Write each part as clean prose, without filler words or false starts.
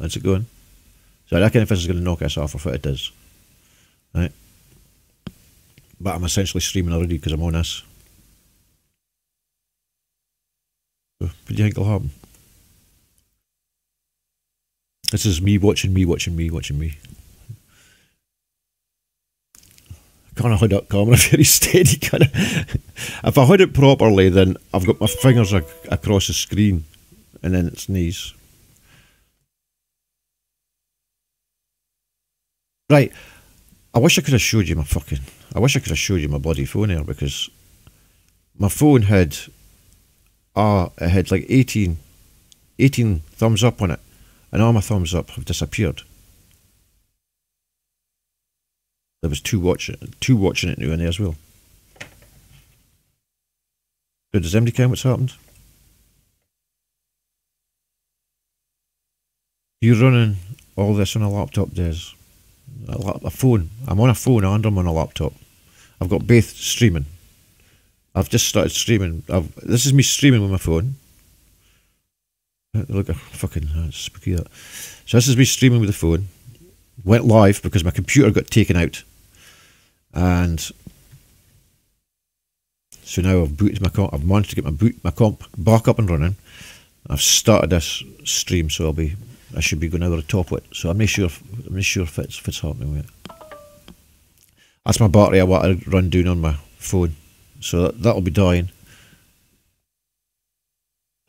How's it going? So I reckon if this is going to knock us off of what it is. Right? But I'm essentially streaming already because I'm on this. So, what do you think will happen? This is me watching me watching me watching me. I can't hold up camera very steady, can I? If I hold it properly, then I've got my fingers across the screen and then it's knees. Right. I wish I could have showed you my bloody phone here, because my phone had it had like 18 thumbs up on it, and all my thumbs up have disappeared. There was two watching it now in there as well. So does anybody care what's happened? You're running all this on a laptop, Des. A phone. I'm on a phone and I'm on a laptop. I've got both streaming. I've just started streaming. This is me streaming with my phone. Look, fucking spooky that. So this is me streaming with the phone. Went live because my computer got taken out, and so now I've booted my comp. I've managed to get my comp back up and running. I've started this stream, so I should be going over the top with it. So I'm not sure if it's happening with it. That's my battery I want to run down on my phone. So that'll be dying.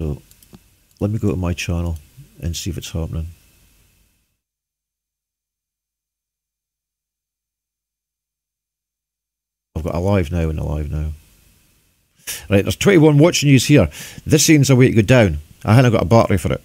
So let me go to my channel and see if it's happening. I've got a live now and a live now. Right, there's 21 watching yous here. This seems a way to go down. I haven't got a battery for it.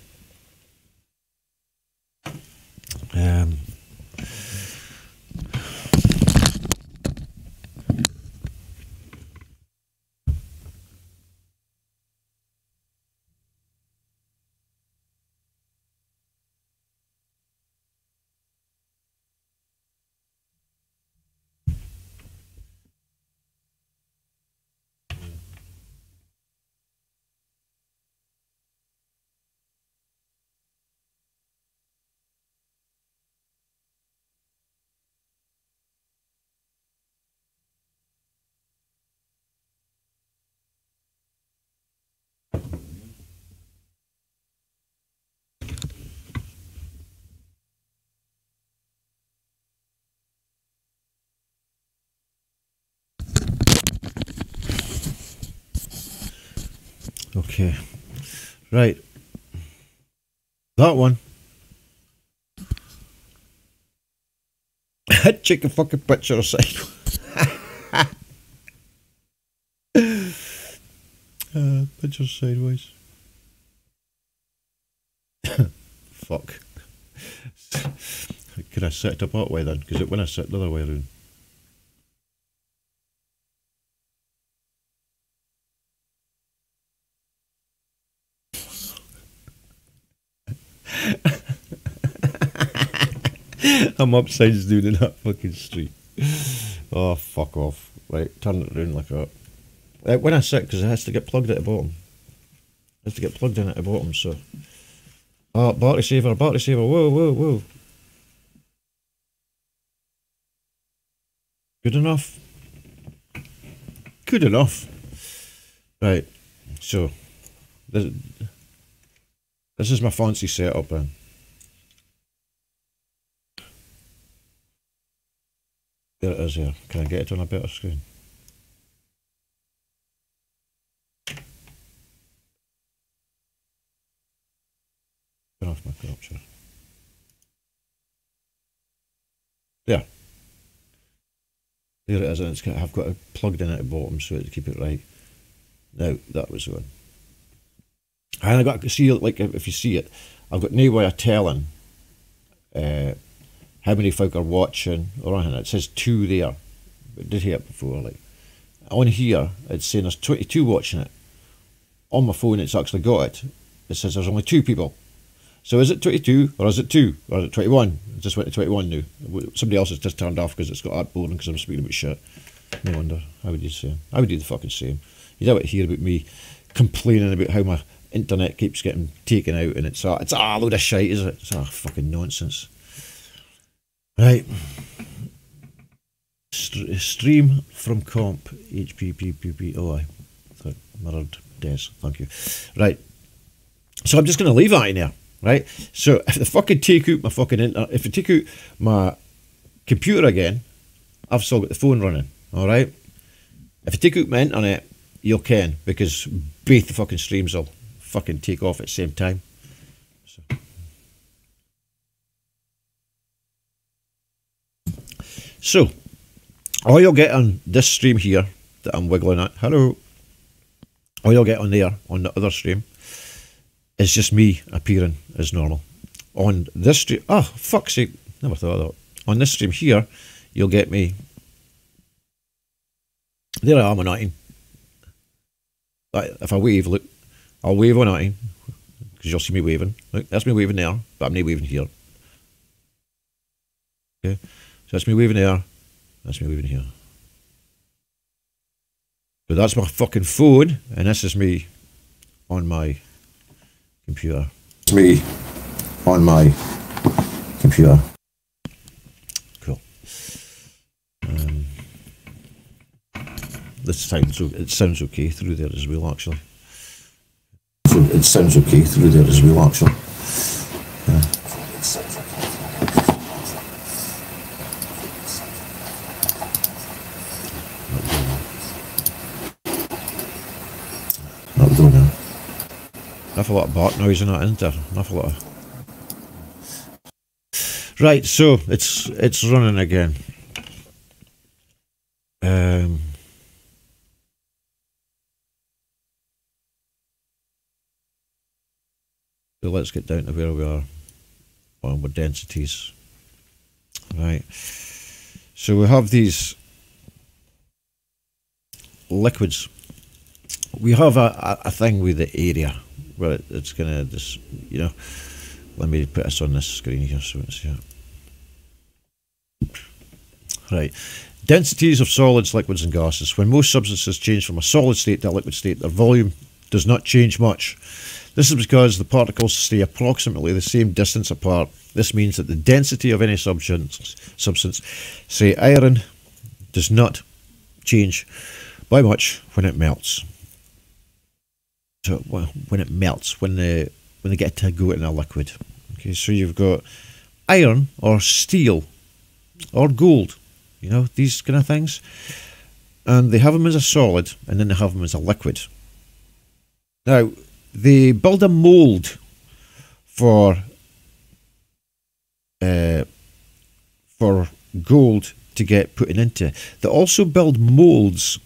Okay, right, that one. Check a fucking picture of sideways. Picture sideways. Fuck. Could I set it up that way then? Because when I set the other way around. I'm upside down in that fucking street. Oh, fuck off. Right, turn it around like that. When I sit, because it has to get plugged at the bottom. It has to get plugged in at the bottom, so. Oh, battery saver, whoa, whoa, whoa. Good enough. Good enough. Right, so. This is my fancy setup then. There it is here. Can I get it on a better screen? Turn off my capture. There. There it is, and I've got it plugged in at the bottom so to keep it right. Now, that was on. And I got to see, like, if you see it, I've got no way of telling how many folk are watching or anything. It says 2 there. It did hear it before, like. On here, it's saying there's 22 watching it. On my phone, it's actually got it. It says there's only 2 people. So is it 22 or is it 2 or is it 21? It just went to 21 now. Somebody else has just turned off because it's got that boring because I'm speaking about shit. No wonder. How would you say? I would do the fucking same. You don't hear about me complaining about how my internet keeps getting taken out, and it's a load of shite, is it? It's fucking nonsense. Right. Stream from comp HPPPP. Oh, I thought mirrored des. Thank you. Right. So I'm just going to leave that in there. Right. So if they fucking take out my fucking internet, if they take out my computer again, I've still got the phone running. All right. If you take out my internet, you can, because both the fucking streams will fucking take off at the same time. So all you'll get on this stream here that I'm wiggling at, hello, all you'll get on there, on the other stream, is just me appearing as normal. On this stream, oh, fuck's sake, never thought of that. On this stream here, you'll get me, there I am on 19. If I wave, look, I'll wave on 19, because you'll see me waving. Look, that's me waving there, but I'm not waving here. Okay, so that's me waving there, that's me waving here. So that's my fucking phone, and this is me on my computer. It's me on my computer. Cool. This time, so it sounds okay through there as well, actually. So it sounds okay through there as well, actually. Not doing that. An awful lot of bark noise in that, isn't there? An awful lot of... Right, so it's running again. So let's get down to where we are on with densities. Right. So we have these liquids. We have a thing with the area where it's gonna just, you know, let me put this on this screen here so we can see it. Right. Densities of solids, liquids and gases. When most substances change from a solid state to a liquid state, their volume does not change much. This is because the particles stay approximately the same distance apart. This means that the density of any substance, say iron, does not change by much when it melts. So when it melts, when they get to go in a liquid. Okay, so you've got iron or steel or gold, you know, these kind of things, and they have them as a solid, and then they have them as a liquid. Now, they build a mold for gold to get put into. They also build molds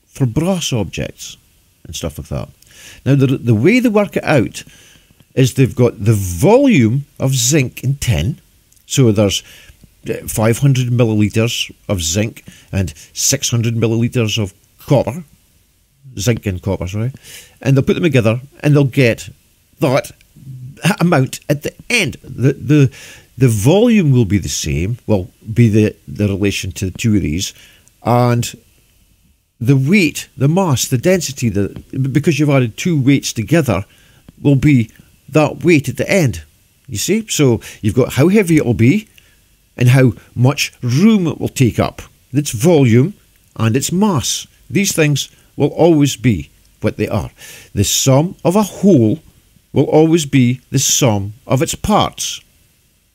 for brass objects and stuff like that. Now, the way they work it out is they've got the volume of zinc in tin. So there's 500 milliliters of zinc and 600 milliliters of copper. Zinc and copper, sorry. And they'll put them together and they'll get that amount at the end. The volume will be the same, will be the relation to the two of these, and the weight, the mass, the density, because you've added two weights together, will be that weight at the end. You see? So you've got how heavy it will be and how much room it will take up. Its volume and its mass. These things will always be what they are. The sum of a whole will always be the sum of its parts.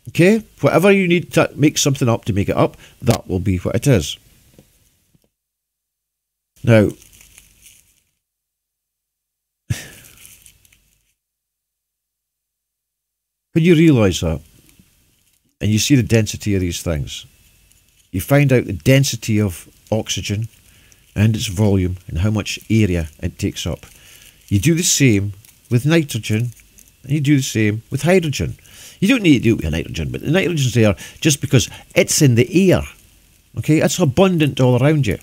Okay? Whatever you need to make something up to make it up, that will be what it is. Now, when you realise that, and you see the density of these things, you find out the density of oxygen and its volume and how much area it takes up. You do the same with nitrogen, and you do the same with hydrogen. You don't need to do it with nitrogen, but the nitrogen's there just because it's in the air. Okay, it's abundant all around you.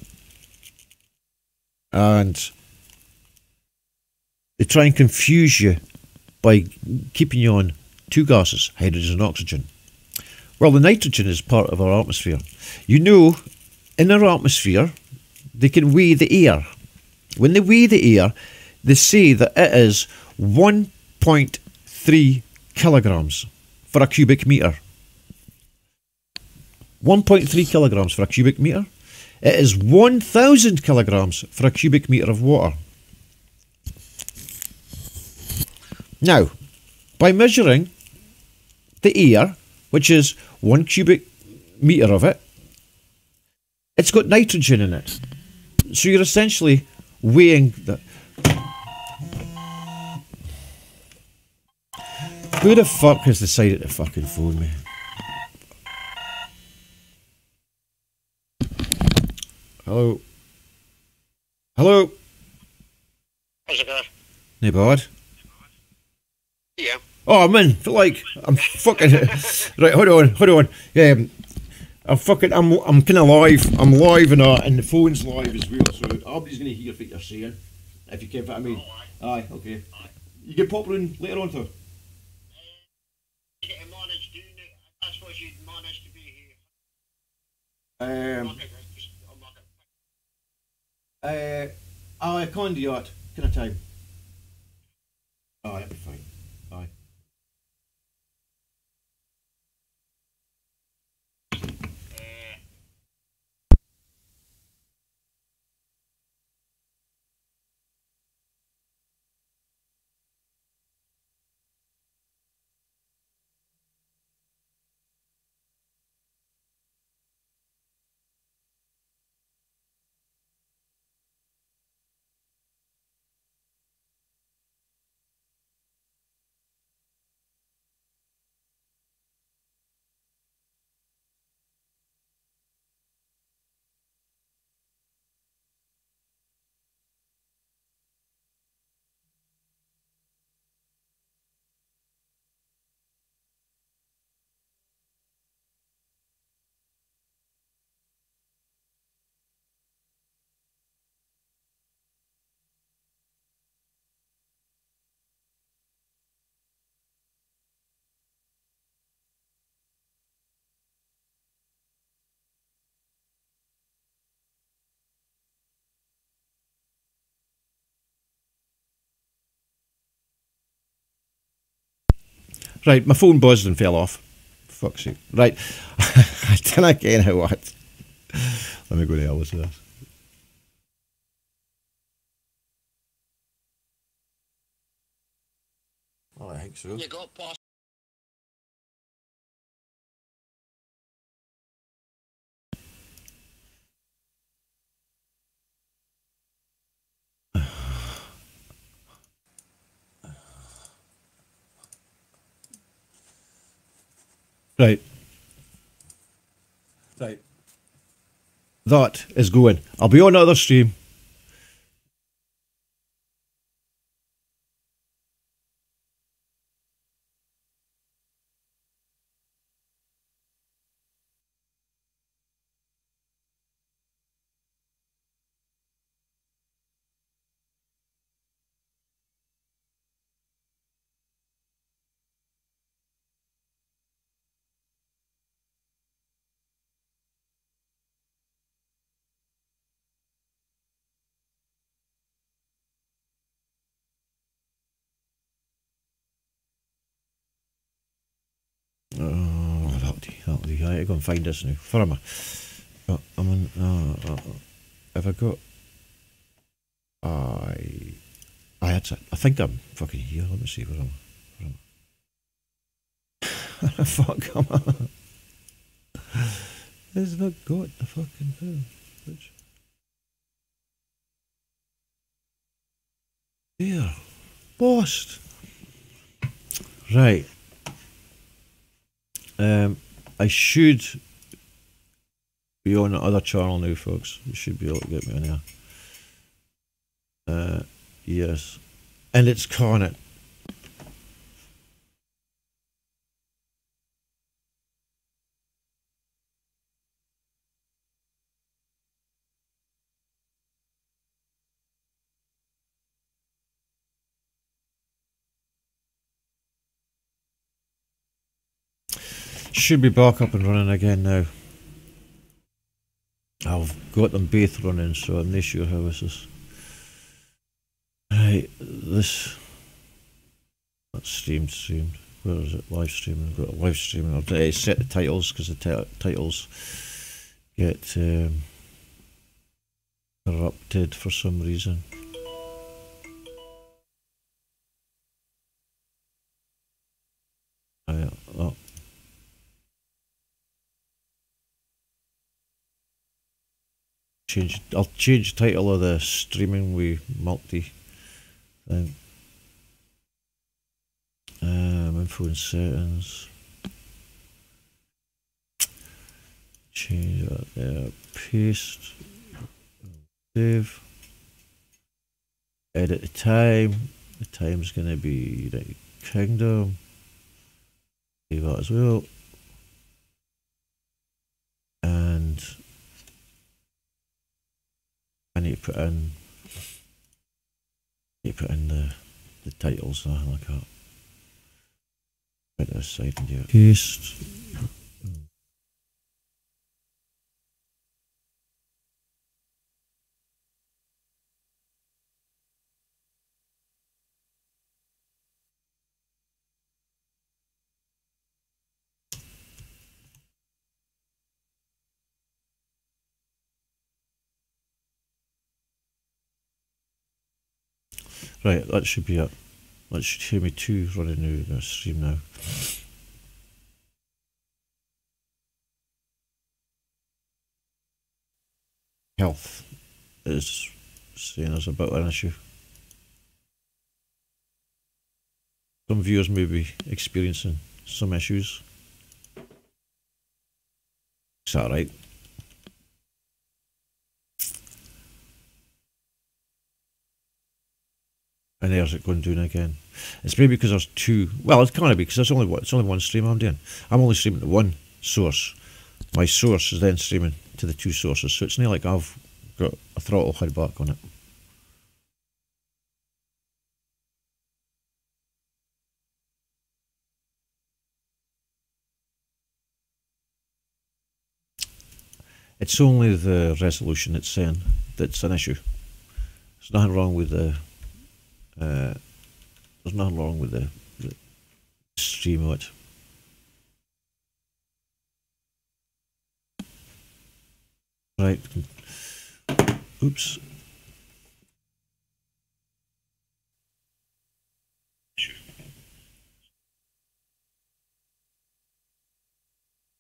And they try and confuse you by keeping you on two gases, hydrogen and oxygen. Well, the nitrogen is part of our atmosphere. You know, in our atmosphere, they can weigh the air. When they weigh the air, they say that it is 1.3 kilograms for a cubic metre. 1.3 kilograms for a cubic metre. It is 1,000 kilograms for a cubic metre of water. Now, by measuring the air, which is 1 cubic metre of it, it's got nitrogen in it. So you're essentially weighing the... Who the fuck has decided to fucking phone me? Hello? Hello? How's it going? No bad. Yeah. Oh, I'm in. I'm fucking... Right, hold on. I'm kind of live. I'm live and the phone's live as well, so everybody's going to hear what you're saying, if you get what I mean. Oh, aye, okay. Aye. You get popping in later on, too? I suppose you'd manage to be here. I can't do that. Kind of time. Oh, that'll be fine. Aye. Right, my phone buzzed and fell off. Fuck's sake. Right. I didn't get it, what? Let me go to hell with this. Oh, I think so. You got past. Right. Right. That is going. I'll be on another stream. Oh, that'll do. I need to go and find this now. Where am I? Oh, I'm on. Have I got? That's it. I think I'm fucking here. Let me see where am I? Fuck, am I? It's not got the fucking thing. There. Lost. Right. I should be on the other channel now, folks. You should be able to get me on here. Yes. And it's Carnet. Should be back up and running again now. I've got them both running, so I'm not sure how this is. Right, this. That's streamed. Where is it? Live streaming. I've got a live streaming. I've set the titles because the titles get corrupted for some reason. Oh. I'll change the title of the streaming with multi thing. Info and settings. Change that there. Paste. Save. Edit the time. The time's gonna be United Kingdom. Save that as well. And I need to put in the titles and like that. Right this side and do it. Paste. Right, that should be it. That should show me 2 running now, stream now. Health is saying there's a bit of an issue. Some viewers may be experiencing some issues. Is that right? And there's it going down again. It's maybe because there's 2. Well, it's kind of because it's only one stream I'm doing. I'm only streaming to one source. My source is then streaming to the 2 sources, so it's not like I've got a throttle head back on it. It's only the resolution it's saying that's an issue. There's nothing wrong with the there's nothing wrong with the stream of it. Right. Oops.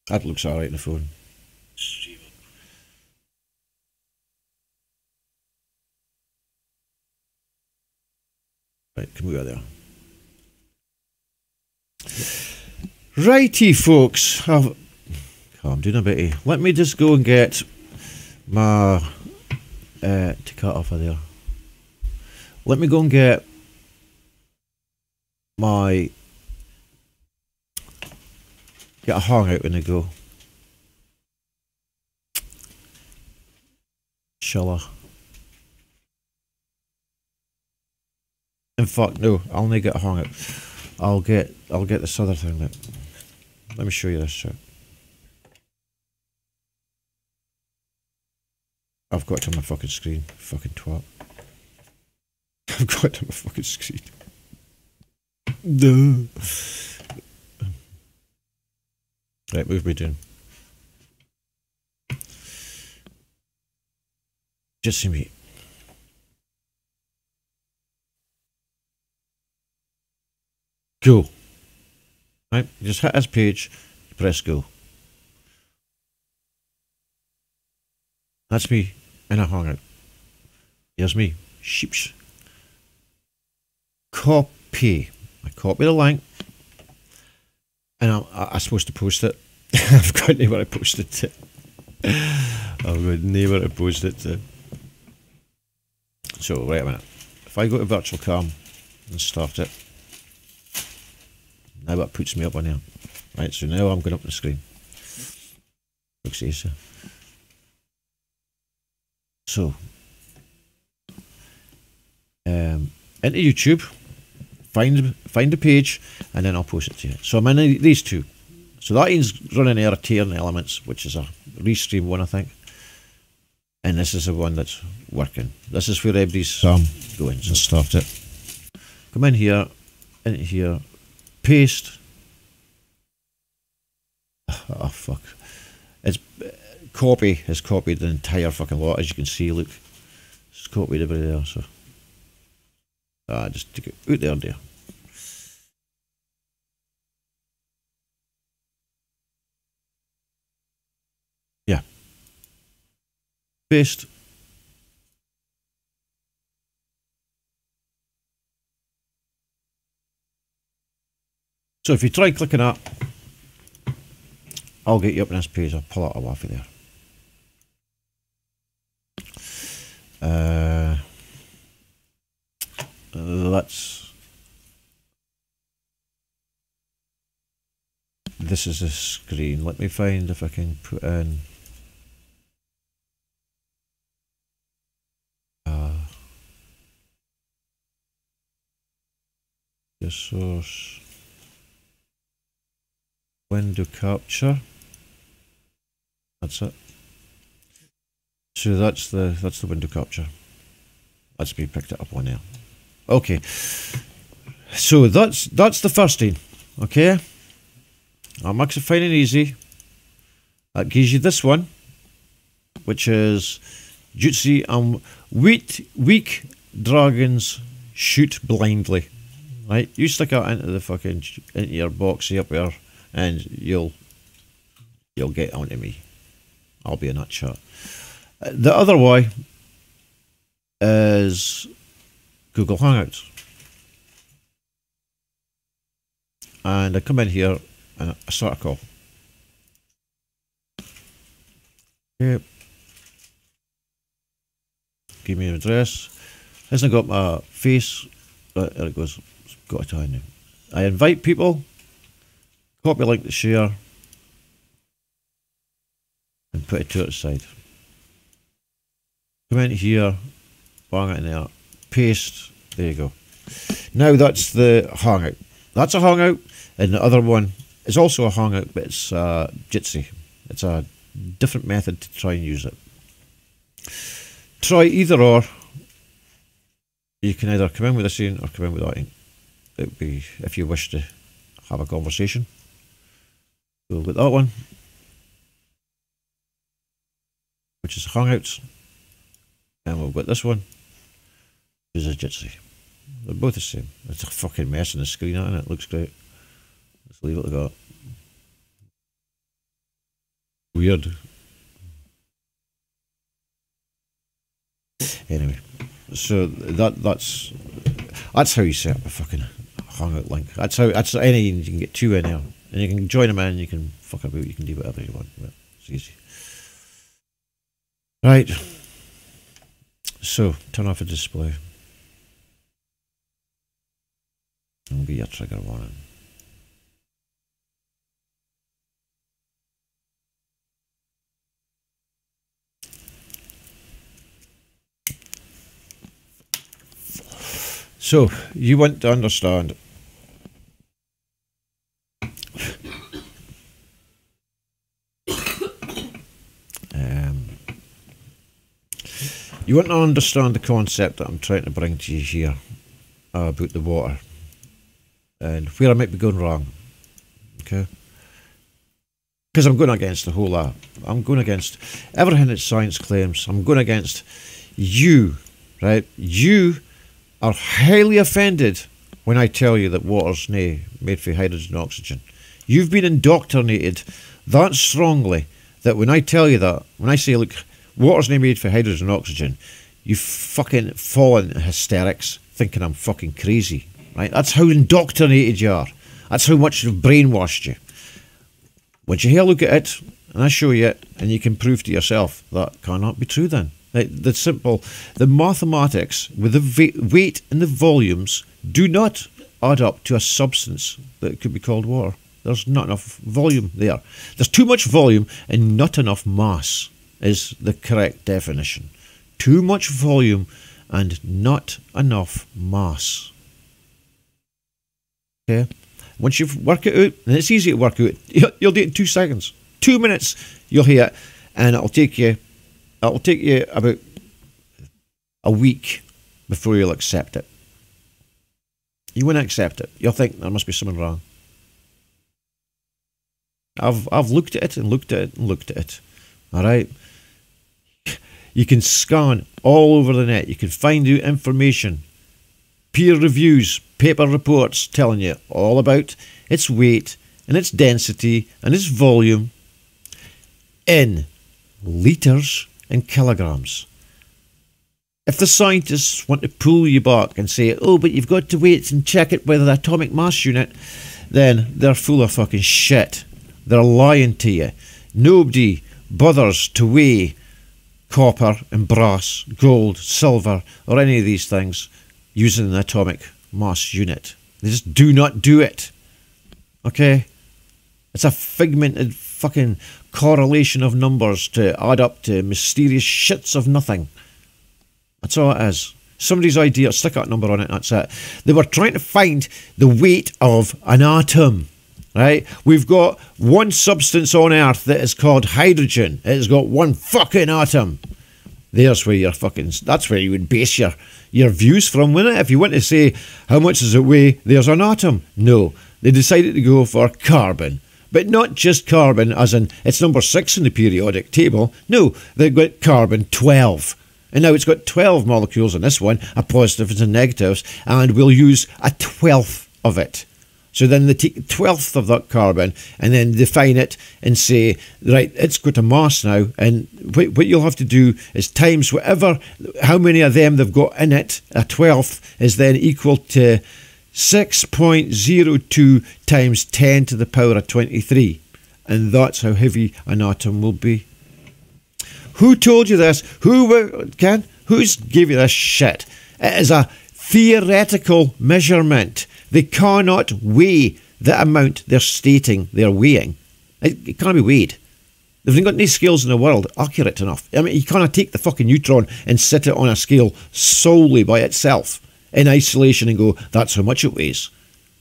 That looks alright in the phone. Right, can we go there? Righty, folks. I'm doing a bitty. Let me just go and get my to cut off of there. Let me go and get my get a hangout when I go. Shall I? In fact, no, I'll not get a hangout. I'll get this other thing. Let me show you this shit. I've got it on my fucking screen, fucking twat. I've got it on my fucking screen. No. Right, move me down. Just see me. Go. Right, you just hit this page, press go. That's me in a hangout. Here's me. Sheeps. Copy. I copy the link. And I'm supposed to post it. I've got nowhere to post it to. I've got nowhere to post it to. So, wait a minute. If I go to virtual cam and start it. Now that puts me up on here. Right, so now I'm going up the screen. Looks easier. So, into YouTube, find the page, and then I'll post it to you. So I'm in these 2. So that is running our Tearing Elements, which is a restream one, I think. And this is the one that's working. This is where everybody's going. So start it. Come in here. into here, paste. Oh fuck! It's copy has copied the entire fucking lot, as you can see. Look, it's copied everybody there. So just take it out there. Yeah, paste. So if you try clicking that, I'll get you up in this page. I'll pull it off of there. This is a screen. Let me find if I can put in the source window capture. That's it. So that's the window capture. That's me picked it up on there. Okay. So that's the first thing. Okay. That makes it fine and easy. That gives you this one, which is Jutsi and weak dragons shoot blindly. Right? You stick that into your boxy up there, and you'll get onto me. I'll be in that chat. The other way is Google Hangouts. And I come in here and I start a call. Okay. Give me an address. Hasn't got my face. But there it goes. It's got a time now. I invite people. Copy link to share. And put it to its side. Come in here. Bang it in there. Paste. There you go. Now that's the Hangout. That's a Hangout. And the other one is also a Hangout, but it's Jitsi. It's a different method to try and use it. Try either or. You can either come in with this in or come in with that in. It would be if you wish to have a conversation. We'll get that one, which is Hangouts, and we'll get this one, which is a Jitsi. They're both the same. It's a fucking mess on the screen, isn't it? It looks great. Let's leave it like that. Weird. Anyway, so that's how you set up a fucking Hangout link. That's any you can get two in there, and you can join them in. You can fuck about. You can do whatever you want. But it's easy. Right. So turn off the display. And get your trigger warning. So, you want to understand the concept that I'm trying to bring to you here about the water and where I might be going wrong, okay? Because I'm going against the whole lot. I'm going against everything that science claims. I'm going against you, right? You are highly offended when I tell you that water's made for hydrogen and oxygen. You've been indoctrinated that strongly that when I tell you that, when I say, look, water's made for hydrogen and oxygen, you fucking fall into hysterics thinking I'm fucking crazy, right? That's how indoctrinated you are. That's how much you've brainwashed you. Once you hear a look at it, and I show you it, and you can prove to yourself that cannot be true then. The mathematics with the weight and the volumes do not add up to a substance that could be called water. There's not enough volume there. There's too much volume and not enough mass is the correct definition. Too much volume and not enough mass. Okay? Once you've worked it out, and it's easy to work out, you'll do it in 2 seconds. 2 minutes, you'll hear it, and it'll take you about a week before you'll accept it. You wouldn't accept it. You'll think there must be something wrong. I've looked at it and looked at it and looked at it. Alright? You can scan all over the net. You can find out information. Peer reviews, paper reports telling you all about its weight and its density and its volume in litres and kilograms. If the scientists want to pull you back and say, oh, but you've got to wait and check it by the atomic mass unit, then they're full of fucking shit. They're lying to you. Nobody bothers to weigh copper and brass, gold, silver, or any of these things using an atomic mass unit. They just do not do it. Okay? It's a figmented fucking correlation of numbers to add up to mysterious shits of nothing. That's all it is. Somebody's idea, stick that number on it, that's it. They were trying to find the weight of an atom. Right? We've got one substance on Earth that is called hydrogen. It has got one fucking atom. There's where you're fucking... That's where you would base your views from, wouldn't it? If you want to say, how much does it weigh? There's an atom. No. They decided to go for carbon. But not just carbon, as in, it's number 6 in the periodic table. No, they've got carbon 12. And now it's got 12 molecules in this one, a positives and negatives, and we'll use a 12th of it. So then they take a 12th of that carbon and then define it and say, right, it's got a mass now, and what you'll have to do is times whatever, how many of them they've got in it, a 12th is then equal to 6.02 times 10 to the power of 23. And that's how heavy an atom will be. Who told you this? Who's gave you this shit? It is a theoretical measurement. They cannot weigh the amount they're stating they're weighing. It can't be weighed. They've got any scales in the world accurate enough. I mean, you can't take the fucking neutron and sit it on a scale solely by itself in isolation and go, that's how much it weighs.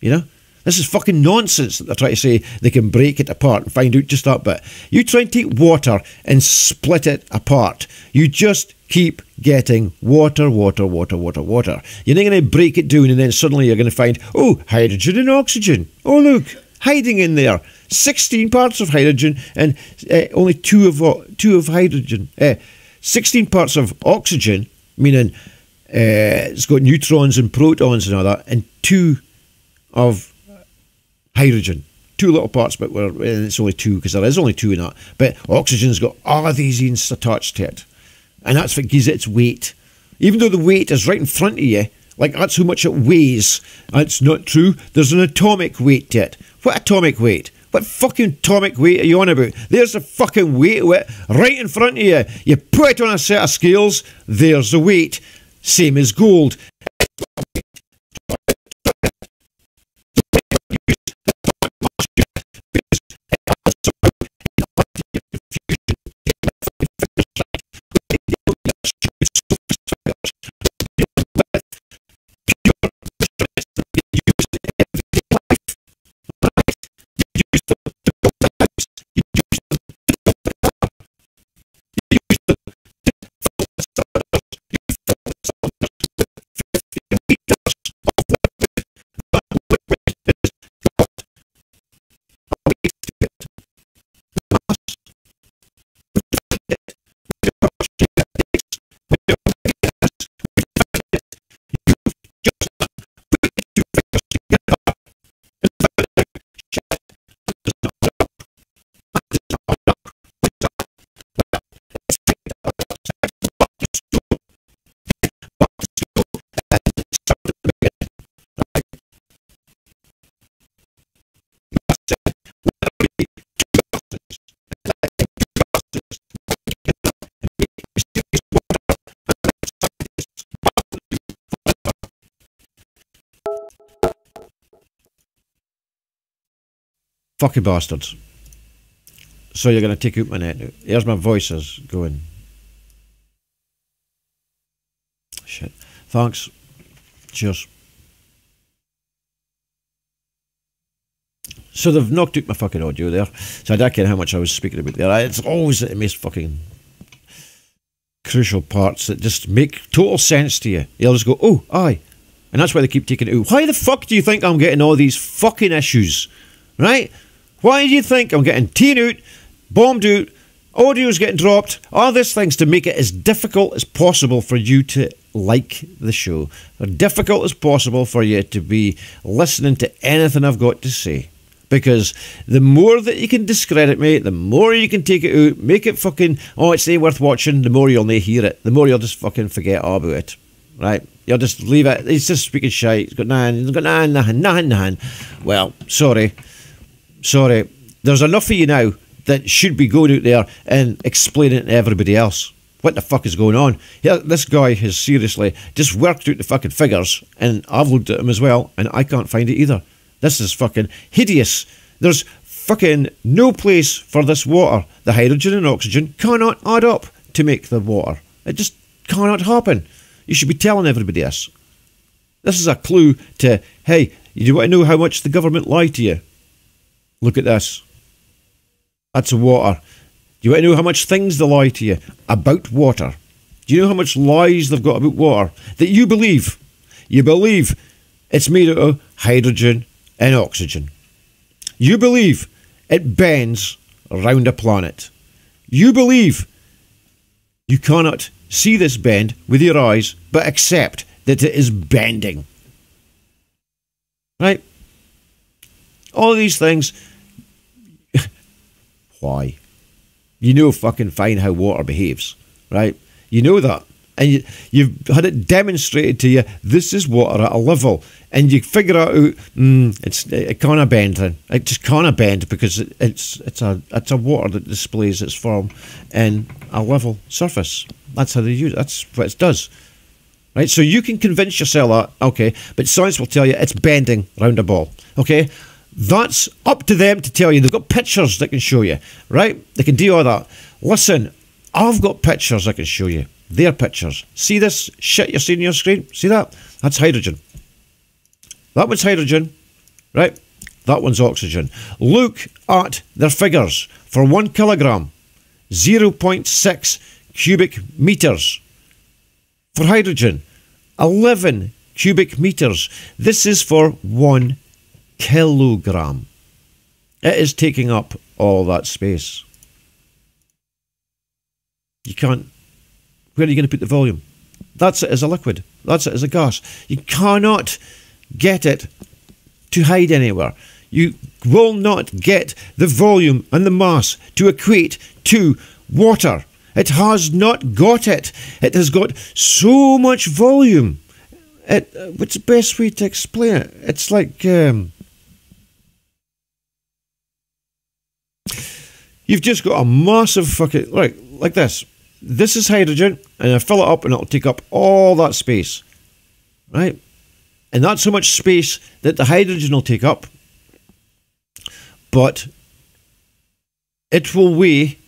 You know? This is fucking nonsense that they're trying to say they can break it apart and find out just that bit. You try and take water and split it apart. You just keep getting water, water, water, water, water. You're not going to break it down and then suddenly you're going to find, oh, hydrogen and oxygen. Oh, look, hiding in there. 16 parts of hydrogen and only two of hydrogen. 16 parts of oxygen, meaning it's got neutrons and protons and all that, and 2 of hydrogen. 2 little parts, but it's only 2 because there is only 2 in that. But oxygen's got all of these ions attached to it. And that's what gives it its weight. Even though the weight is right in front of you, like that's how much it weighs. That's not true. There's an atomic weight to it. What atomic weight? What fucking atomic weight are you on about? There's the fucking weight of it right in front of you. You put it on a set of scales, there's the weight. Same as gold. Fucking bastards. So you're going to take out my net now. Here's my voices going. Shit. Thanks. Cheers. So they've knocked out my fucking audio there. So I don't care how much I was speaking about there. It's always the most fucking crucial parts that just make total sense to you. You'll just go, oh, aye. And that's why they keep taking it out. Why the fuck do you think I'm getting all these fucking issues? Right? Why do you think I'm getting taken out, bombed out, audio's getting dropped, all these things to make it as difficult as possible for you to like the show, as difficult as possible for you to be listening to anything I've got to say. Because the more that you can discredit me, the more you can take it out, make it fucking, oh, it's not worth watching, the more you'll not hear it, the more you'll just fucking forget all about it. Right? You'll just leave it. He's just speaking shite. He's got nothing. Well, sorry. There's enough of you now that should be going out there and explaining it to everybody else. What the fuck is going on? Yeah, this guy has seriously just worked out the fucking figures, and I've looked at them as well, and I can't find it either. This is fucking hideous. There's fucking no place for this water. The hydrogen and oxygen cannot add up to make the water. It just cannot happen. You should be telling everybody this. This is a clue to, hey, you want to know how much the government lied to you? Look at this. That's water. Do you want to know how much things they lie to you about water? Do you know how much lies they've got about water that you believe? You believe it's made out of hydrogen and oxygen. You believe it bends around a planet. You believe you cannot see this bend with your eyes, but accept that it is bending. Right? All these things. Why? You know fucking fine how water behaves, right? You know that. And you've had it demonstrated to you, this is water at a level. And you figure out, it can't bend then. It just can't bend because it's a water that displays its form in a level surface. That's how they use it. That's what it does. Right? So you can convince yourself that, okay, but science will tell you it's bending round a ball. Okay? That's up to them to tell you. They've got pictures that can show you. Right? They can do all that. Listen, I've got pictures I can show you. Their pictures. See this shit you're seeing on your screen? See that? That's hydrogen. That one's hydrogen. Right? That one's oxygen. Look at their figures. For 1 kilogram, 0.6 cubic meters. For hydrogen, 11 cubic meters. This is for 1 kilogram. It is taking up all that space. You can't. Where are you going to put the volume? That's it as a liquid. That's it as a gas. You cannot get it to hide anywhere. You will not get the volume and the mass to equate to water. It has not got it. It has got so much volume. What's the best way to explain it? It's like you've just got a massive fucking like this. This is hydrogen, and I fill it up, and it'll take up all that space, right? And that's so much space that the hydrogen will take up, but it will weigh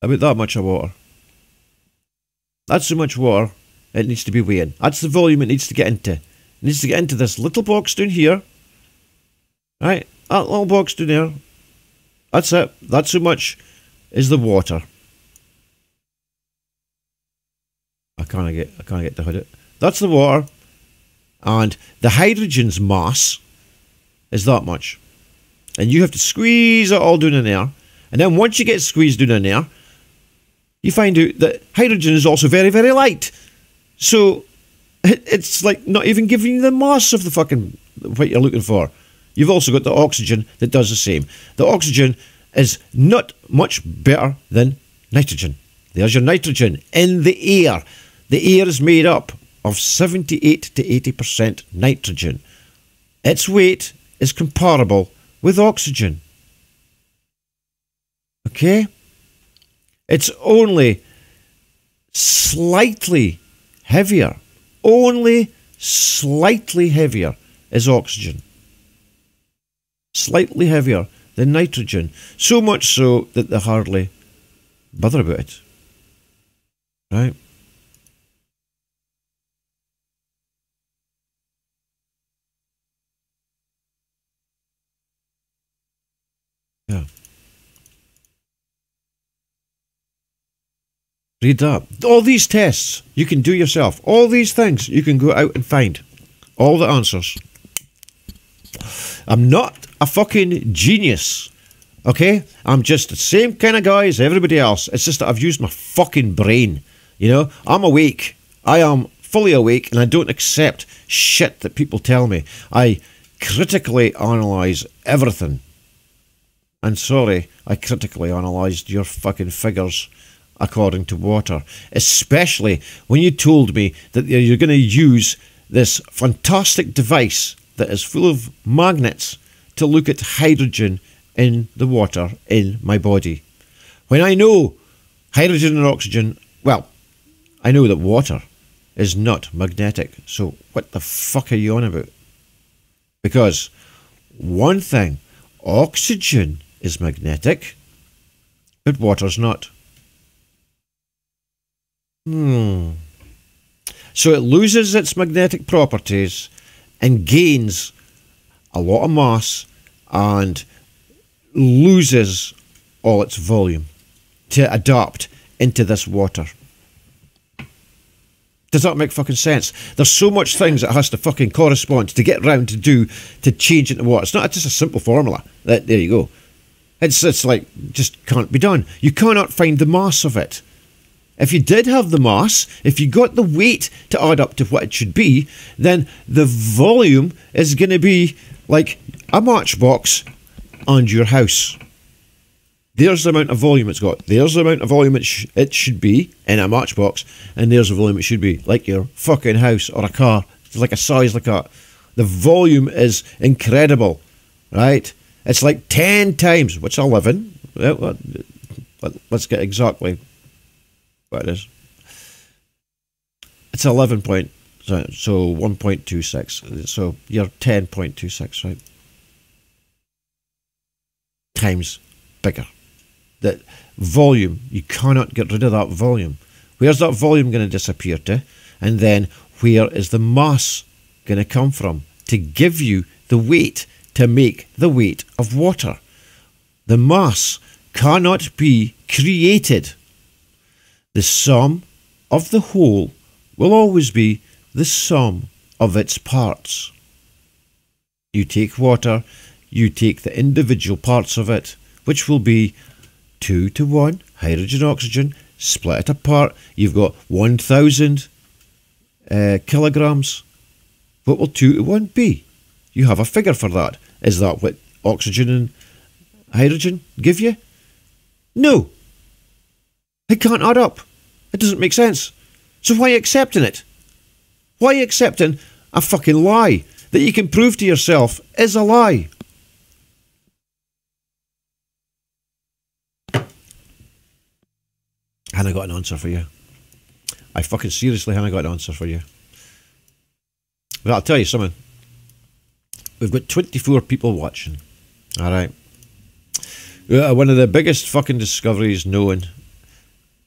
about that much of water. That's so much water it needs to be weighing. That's the volume it needs to get into. It needs to get into this little box down here, right? That little box down there. That's it. That's how much is the water. I can't get to hit it. That's the water, and the hydrogen's mass is that much, and you have to squeeze it all down in there. And then once you get squeezed down in there, you find out that hydrogen is also very, very light. So it's like not even giving you the mass of the fucking what you're looking for. You've also got the oxygen that does the same. The oxygen is not much better than nitrogen. There's your nitrogen in the air. The air is made up of 78 to 80% nitrogen. Its weight is comparable with oxygen. Okay? It's only slightly heavier. Only slightly heavier is oxygen. Slightly heavier than nitrogen. So much so that they hardly bother about it. Right? Yeah. Read that. All these tests you can do yourself. All these things you can go out and find. All the answers. I'm not a fucking genius. Okay? I'm just the same kind of guy as everybody else. It's just that I've used my fucking brain. You know? I'm awake. I am fully awake, and I don't accept shit that people tell me. I critically analyse everything. And sorry, I critically analysed your fucking figures according to water. Especially when you told me that you're going to use this fantastic device that is full of magnets to look at hydrogen in the water in my body. When I know hydrogen and oxygen, well, I know that water is not magnetic. So what the fuck are you on about? Because one thing, oxygen is magnetic, but water's not. So it loses its magnetic properties and gains a lot of mass and loses all its volume to adapt into this water. Does that make fucking sense? There's so much things that has to fucking correspond to get round to do to change into water. It's not just a simple formula. There you go. It's like, just can't be done. You cannot find the mass of it. If you did have the mass, if you got the weight to add up to what it should be, then the volume is going to be like a matchbox and your house. There's the amount of volume it's got. There's the amount of volume it should be in a matchbox, and there's the volume it should be, like your fucking house or a car. It's like a size like that. The volume is incredible, right? It's like 10 times, which 11. Let's get exactly what it is. It's 11 point, so 1.26. So you're 10.26, right? Times bigger. That volume, you cannot get rid of that volume. Where's that volume going to disappear to? And then where is the mass going to come from to give you the weight to make the weight of water? The mass cannot be created. The sum of the whole will always be the sum of its parts. You take water, you take the individual parts of it, which will be 2 to 1, hydrogen, oxygen, split it apart. You've got 1,000 kilograms. What will 2 to 1 be? You have a figure for that. Is that what oxygen and hydrogen give you? No. It can't add up. It doesn't make sense. So why are you accepting it? Why are you accepting a fucking lie that you can prove to yourself is a lie? And I got an answer for you. I fucking seriously haven't got an answer for you. But I'll tell you something. We've got 24 people watching. Alright. One of the biggest fucking discoveries known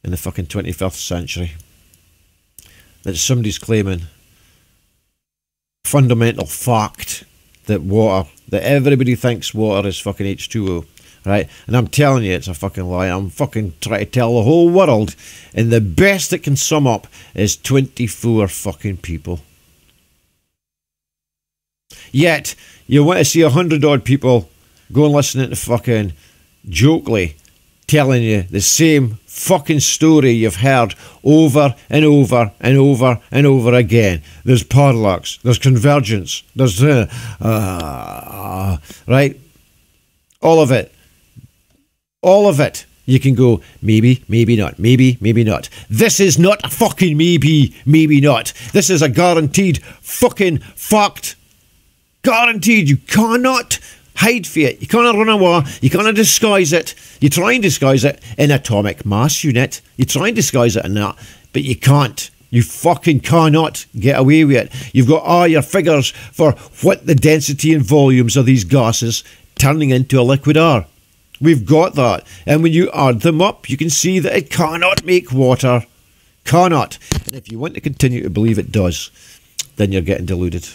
in the fucking 21st century. That somebody's claiming fundamental fact that water, that everybody thinks water is fucking H2O. Right, and I'm telling you it's a fucking lie. I'm fucking trying to tell the whole world, and the best it can sum up is 24 fucking people. Yet you want to see 100 odd people go and listen to fucking Jokely telling you the same fucking story you've heard over and over and over and over again. There's parallax, there's convergence, there's right, all of it. All of it. You can go, maybe, maybe not, maybe, maybe not. This is not a fucking maybe, maybe not. This is a guaranteed fucking fact. Guaranteed. You cannot hide for it. You cannot run away. You cannot disguise it. You try and disguise it in atomic mass unit. You try and disguise it in that, but you can't. You fucking cannot get away with it. You've got all your figures for what the density and volumes of these gases turning into a liquid are. We've got that, and when you add them up, you can see that it cannot make water. Cannot. And if you want to continue to believe it does, then you're getting deluded.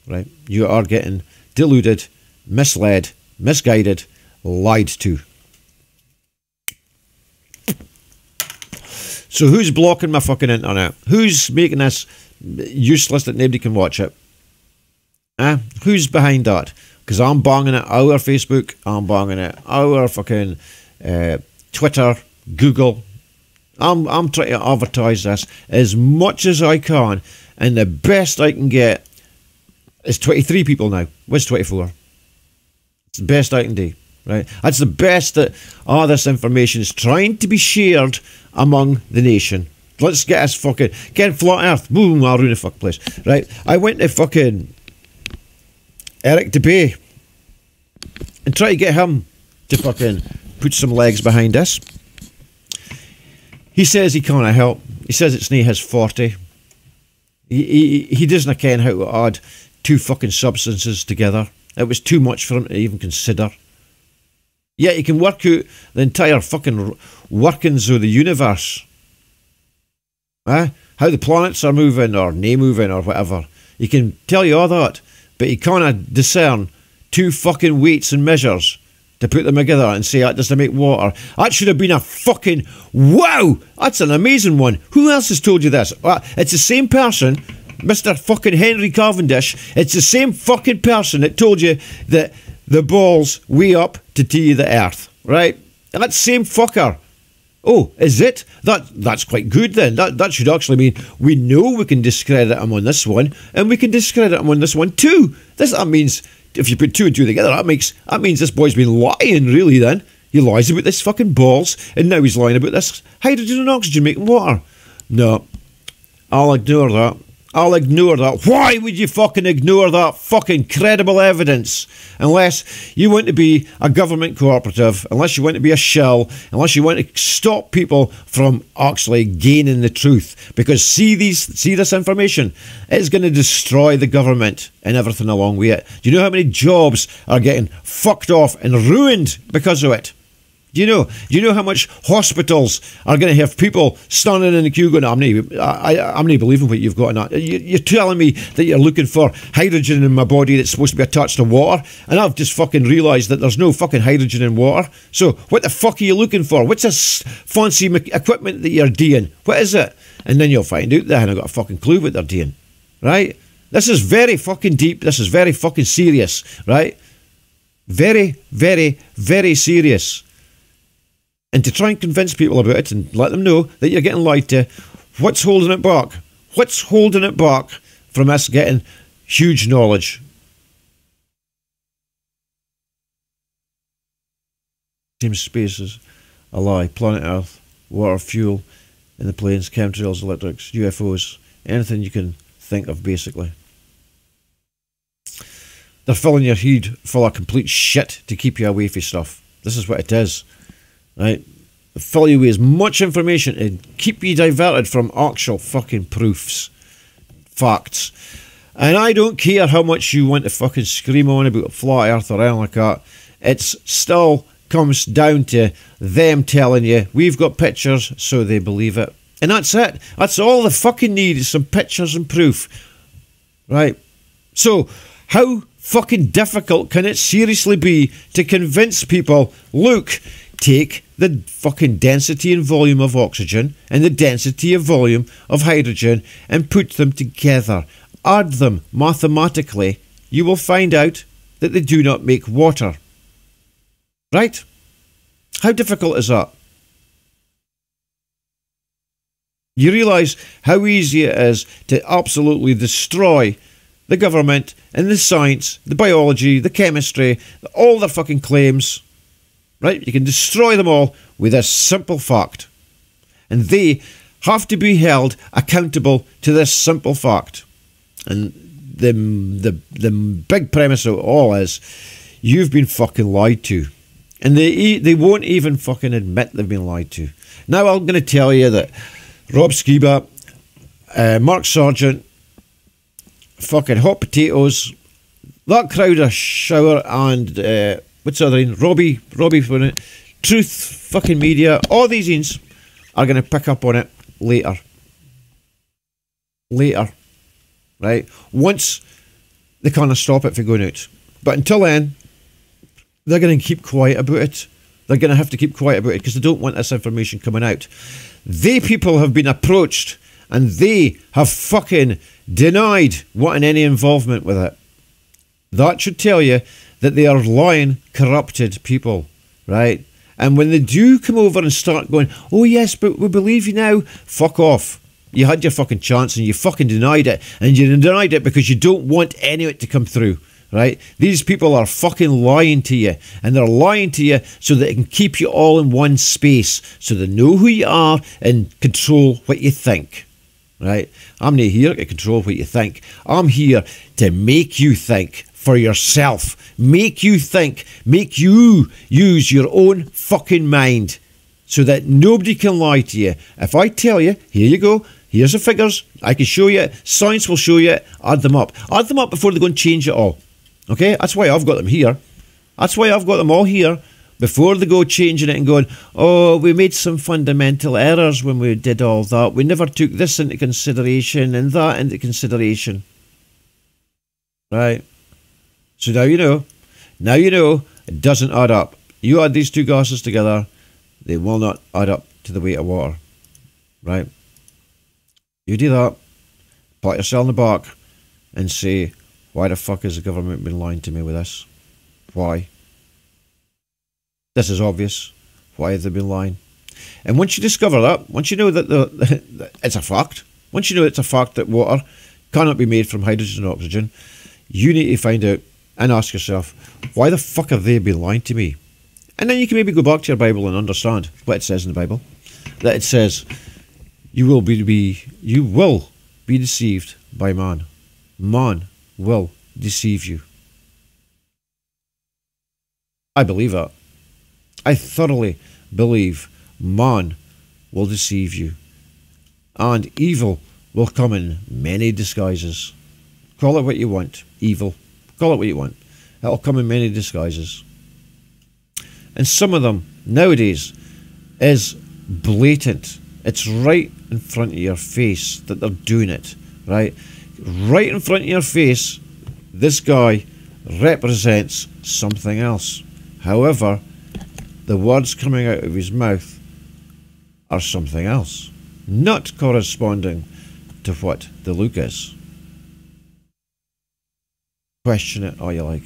Right? You are getting deluded, misled, misguided, lied to. So who's blocking my fucking internet? Who's making this useless that nobody can watch it? Who's behind that? Because I'm banging it our Facebook, I'm banging it our fucking Twitter, Google. I'm trying to advertise this as much as I can, and the best I can get is 23 people now. Where's 24? It's the best I can do, right? That's the best that all this information is trying to be shared among the nation. Let's get us fucking, get flat earth, boom, I'll ruin the fuck place, right? I went to fucking Eric DeBay and try to get him to fucking put some legs behind this. He says he can't help. He says it's nae his 40. He doesn't ken how to add two fucking substances together. It was too much for him to even consider. Yet he can work out the entire fucking workings of the universe. How the planets are moving or nae moving or whatever. He can tell you all that, but he can't discern two fucking weights and measures to put them together and say that doesn't make water. That should have been a fucking wow. That's an amazing one. Who else has told you this? It's the same person, Mr. fucking Henry Cavendish. It's the same fucking person that told you that the balls weigh up to the earth, right? That same fucker. Oh, is it? That's quite good then. That should actually mean we know we can discredit him on this one, and we can discredit him on this one too. That means if you put two and two together, that means this boy's been lying, really, then. He lies about this fucking balls, and now he's lying about this hydrogen and oxygen making water. No, I'll ignore that. I'll ignore that. Why would you fucking ignore that fucking credible evidence? Unless you want to be a government cooperative, unless you want to be a shill, unless you want to stop people from actually gaining the truth. Because see this information, it's going to destroy the government and everything along with it. Do you know how many jobs are getting fucked off and ruined because of it? Do you know how much hospitals are going to have people standing in the queue going, I'm not believing what you've got in that. You're telling me that you're looking for hydrogen in my body that's supposed to be attached to water, and I've just fucking realised that there's no fucking hydrogen in water. So what the fuck are you looking for? What's this fancy equipment that you're doing? What is it? And then you'll find out they haven't got a fucking clue what they're doing, right? This is very fucking deep. This is very fucking serious, right? Very, very, very serious. And to try and convince people about it and let them know that you're getting lied to, what's holding it back? What's holding it back from us getting huge knowledge? Same space as a lie. Planet Earth, water, fuel in the planes, chemtrails, electrics, UFOs, anything you can think of, basically. They're filling your head full of complete shit to keep you away from stuff. This is what it is. Right? Fill you with as much information and keep you diverted from actual fucking proofs. Facts. And I don't care how much you want to fucking scream on about flat earth or anything like that. It's still comes down to them telling you, we've got pictures, so they believe it. And that's it. That's all they fucking need is some pictures and proof. Right? So, how fucking difficult can it seriously be to convince people, look, take the fucking density and volume of oxygen and the density and volume of hydrogen and put them together. Add them mathematically. You will find out that they do not make water. Right? How difficult is that? You realise how easy it is to absolutely destroy the government and the science, the biology, the chemistry, all their fucking claims. Right? You can destroy them all with a simple fact. And they have to be held accountable to this simple fact. And the big premise of it all is you've been fucking lied to. And they won't even fucking admit they've been lied to. Now I'm going to tell you that Rob Skiba, Mark Sargent, fucking Hot Potatoes, that crowd of Shower and... what's the other name? Robbie from it. Truth fucking Media. All these ends are going to pick up on it later. Later. Right? Once they kind of stop it from going out. But until then, they're going to keep quiet about it. They're going to have to keep quiet about it because they don't want this information coming out. they people have been approached and they have fucking denied wanting any involvement with it. That should tell you that they are lying, corrupted people, right? And when they do come over and start going, oh yes, but we believe you now, fuck off. You had your fucking chance and you fucking denied it. And you denied it because you don't want any of it to come through, right? These people are fucking lying to you. And they're lying to you so that they can keep you all in one space. So they know who you are and control what you think, right? I'm not here to control what you think. I'm here to make you think for yourself. Make you think. Make you use your own fucking mind so that nobody can lie to you. If I tell you, here you go, here's the figures, I can show you, science will show you, add them up. Add them up before they go and change it all. Okay? That's why I've got them here. That's why I've got them all here before they go changing it and going, oh, we made some fundamental errors when we did all that. We never took this into consideration and that into consideration. Right? So now you know. Now you know it doesn't add up. You add these two gases together, they will not add up to the weight of water. Right? You do that, pat yourself on the back and say, why the fuck has the government been lying to me with this? Why? This is obvious. Why have they been lying? And once you discover that, once you know that it's a fact, once you know it's a fact that water cannot be made from hydrogen and oxygen, you need to find out and ask yourself, why the fuck have they been lying to me? And then you can maybe go back to your Bible and understand what it says in the Bible. That it says, you will be deceived by man. Man will deceive you. I believe that. I thoroughly believe man will deceive you. And evil will come in many disguises. Call it what you want. Evil. Call it what you want. It'll come in many disguises. And some of them, nowadays, is blatant. It's right in front of your face that they're doing it. Right? Right in front of your face, this guy represents something else. However, the words coming out of his mouth are something else. Not corresponding to what the look is. Question it all you like.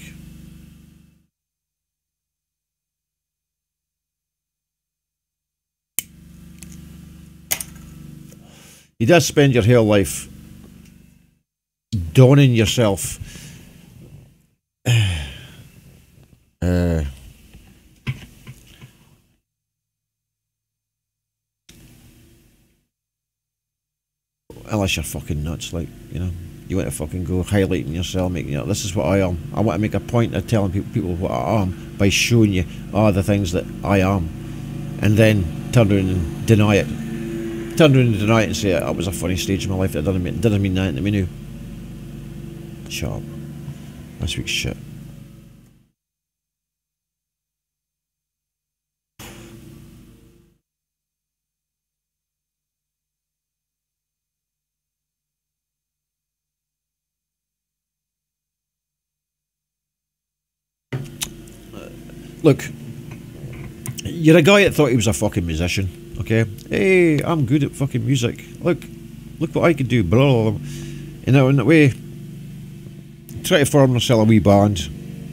You just spend your whole life donning yourself unless you're fucking nuts, like, you know, you want to fucking go highlighting yourself, making, you know, this is what I am. I want to make a point of telling people what I am by showing you the things that I am, and then turn around and deny it. Turn around and deny it and say that was a funny stage in my life that didn't mean nothing to me now. Shut up. I speak shit. Look, you're a guy that thought he was a fucking musician, okay? Hey, I'm good at fucking music. Look what I can do, blah, blah, blah. You know, in that way, try to form yourself a wee band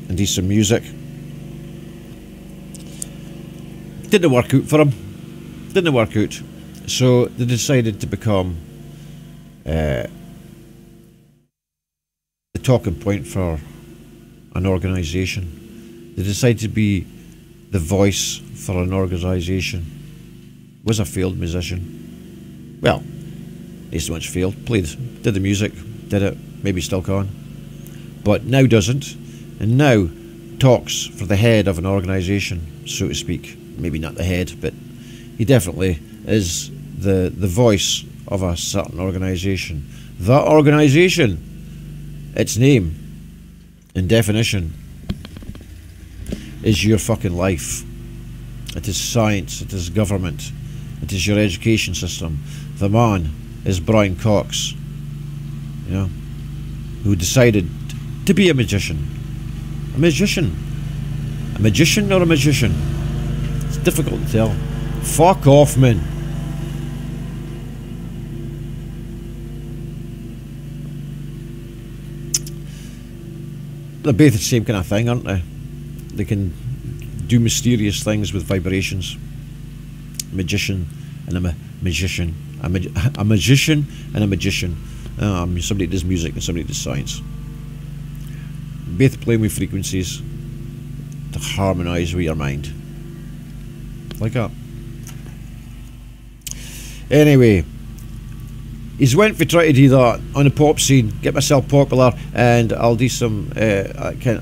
and do some music. Didn't work out for him. Didn't work out. So they decided to become the talking point for an organisation. They decided to be the voice for an organisation. Was a failed musician. Well, not so much failed. Played, did the music, did it, maybe still can. But now doesn't. And now talks for the head of an organisation, so to speak. Maybe not the head, but he definitely is the voice of a certain organisation. That organisation, its name and definition, is your fucking life. It is science, it is government, it is your education system. The man is Brian Cox, you know, who decided to be a magician. A magician. A magician or a magician? It's difficult to tell. Fuck off, man. they're both the same kind of thing, aren't they? They can do mysterious things with vibrations. Magician and a magician. A magician and a magician. Somebody does music and somebody does science. Both playing with frequencies to harmonise with your mind. Like that. Anyway, he's went for trying to do that on the pop scene, get myself popular, and I'll do some.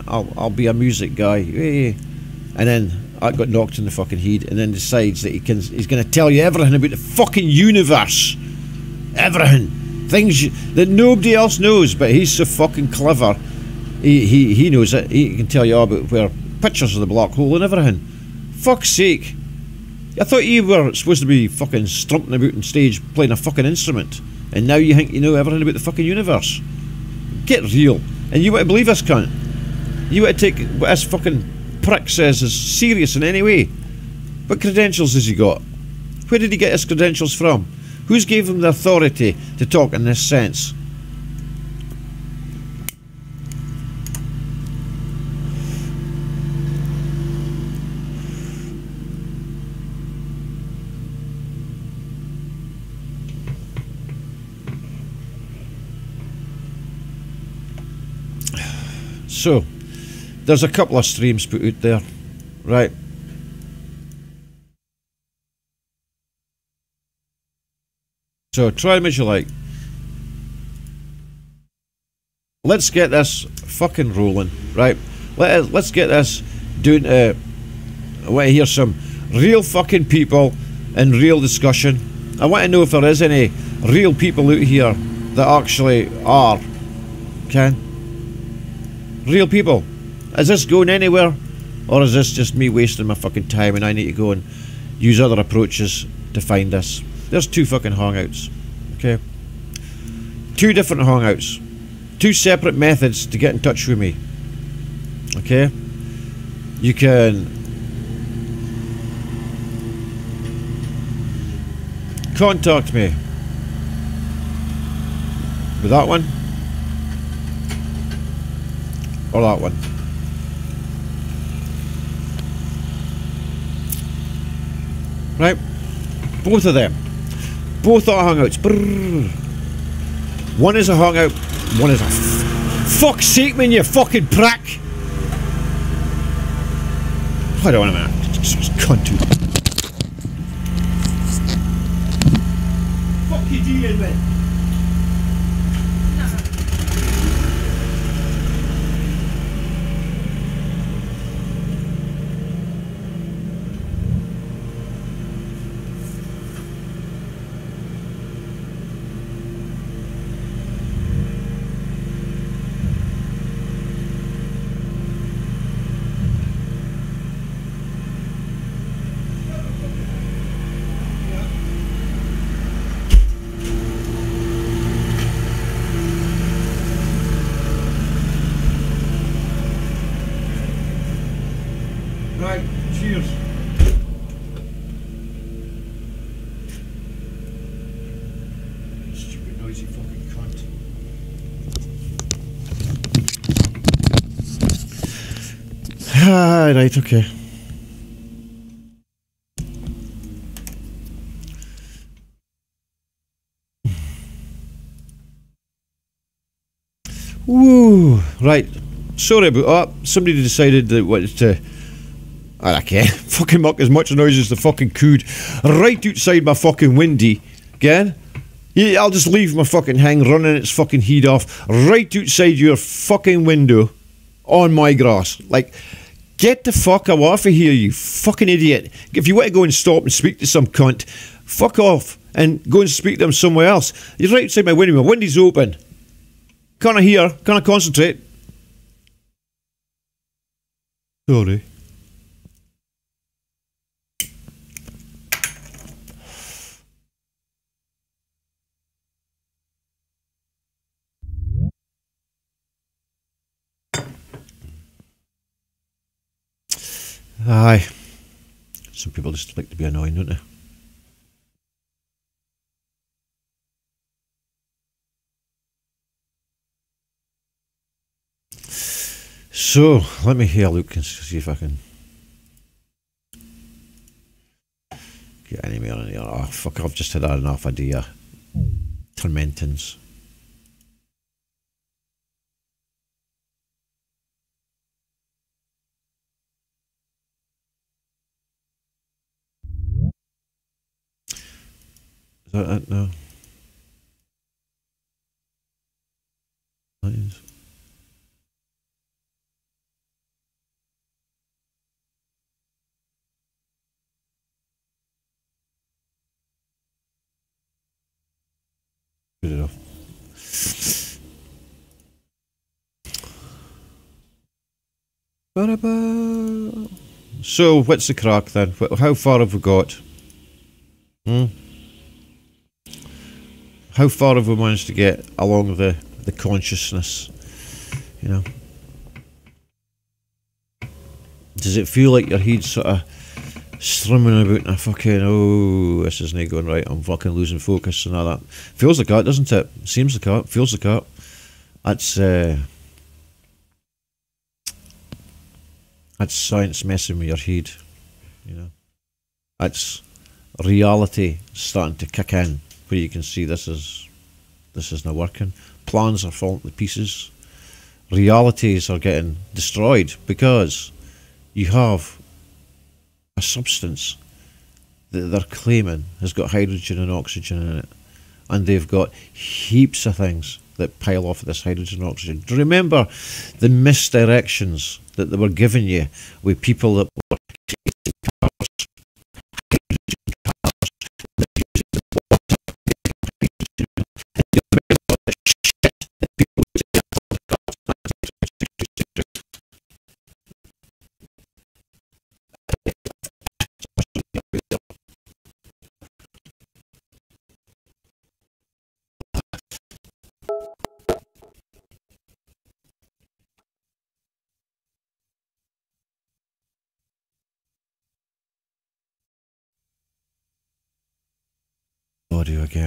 I'll be a music guy, and then I got knocked in the fucking head, and then decides that he's going to tell you everything about the fucking universe, everything, things that nobody else knows, but he's so fucking clever. He knows it. He can tell you all about where pictures of the black hole and everything. Fuck's sake. I thought you were supposed to be fucking strumping about on stage playing a fucking instrument, and now you think you know everything about the fucking universe. Get real. And you want to believe this cunt? You want to take what this fucking prick says as serious in any way? What credentials has he got? Where did he get his credentials from? Who's gave him the authority to talk in this sense? So, there's a couple of streams put out there, right? So, try them as you like. Let's get this fucking rolling, right? Let's get this doing. I want to hear some real fucking people and real discussion. I want to know if there is any real people out here that actually are. Real people. Is this going anywhere? Or is this just me wasting my fucking time and I need to go and use other approaches to find this? There's two fucking hangouts. Okay? Two different hangouts. Two separate methods to get in touch with me. Okay? You can contact me with that one or that one. Right? Both of them. Both are hangouts. Brrr. One is a hangout, one is a fuck's sake, man, you fucking prick! Hold on a minute. Just cunt. Fuck you doing, man? Right, cheers. Stupid noisy fucking cunt. Ah, right, okay. Woo, right. Sorry about that. Somebody decided that wanted to. I can't fucking make as much noise as the fucking could right outside my fucking windy. Again? Yeah, I'll just leave my fucking hang running its fucking heat off right outside your fucking window on my grass. Like, get the fuck off of here, you fucking idiot. If you want to go and stop and speak to some cunt, fuck off and go and speak to them somewhere else. You're right outside my window. My window's open. Can't I hear? Can't I concentrate? Sorry. Aye. Some people just like to be annoying, don't they? So let me have a look and see if I can get any more in here. Oh fuck, I've just had enough idea. Tormentons. Is that it now? Lines. Good enough. So, what's the crack then? How far have we got? How far have we managed to get along the consciousness? You know? Does it feel like your head's sort of strumming about and fucking, oh, this isn't going right, I'm fucking losing focus and all that? Feels like that, doesn't it? Seems like that, feels like that. That's science messing with your head, you know. That's reality starting to kick in, where you can see this is not working. Plans are falling to pieces. Realities are getting destroyed because you have a substance that they're claiming has got hydrogen and oxygen in it, and they've got heaps of things that pile off of this hydrogen and oxygen. Do you remember the misdirections that they were giving you with people that were creating cars, hydrogen cars, using water, and you remember the shit that people were saying about cars. Audio again.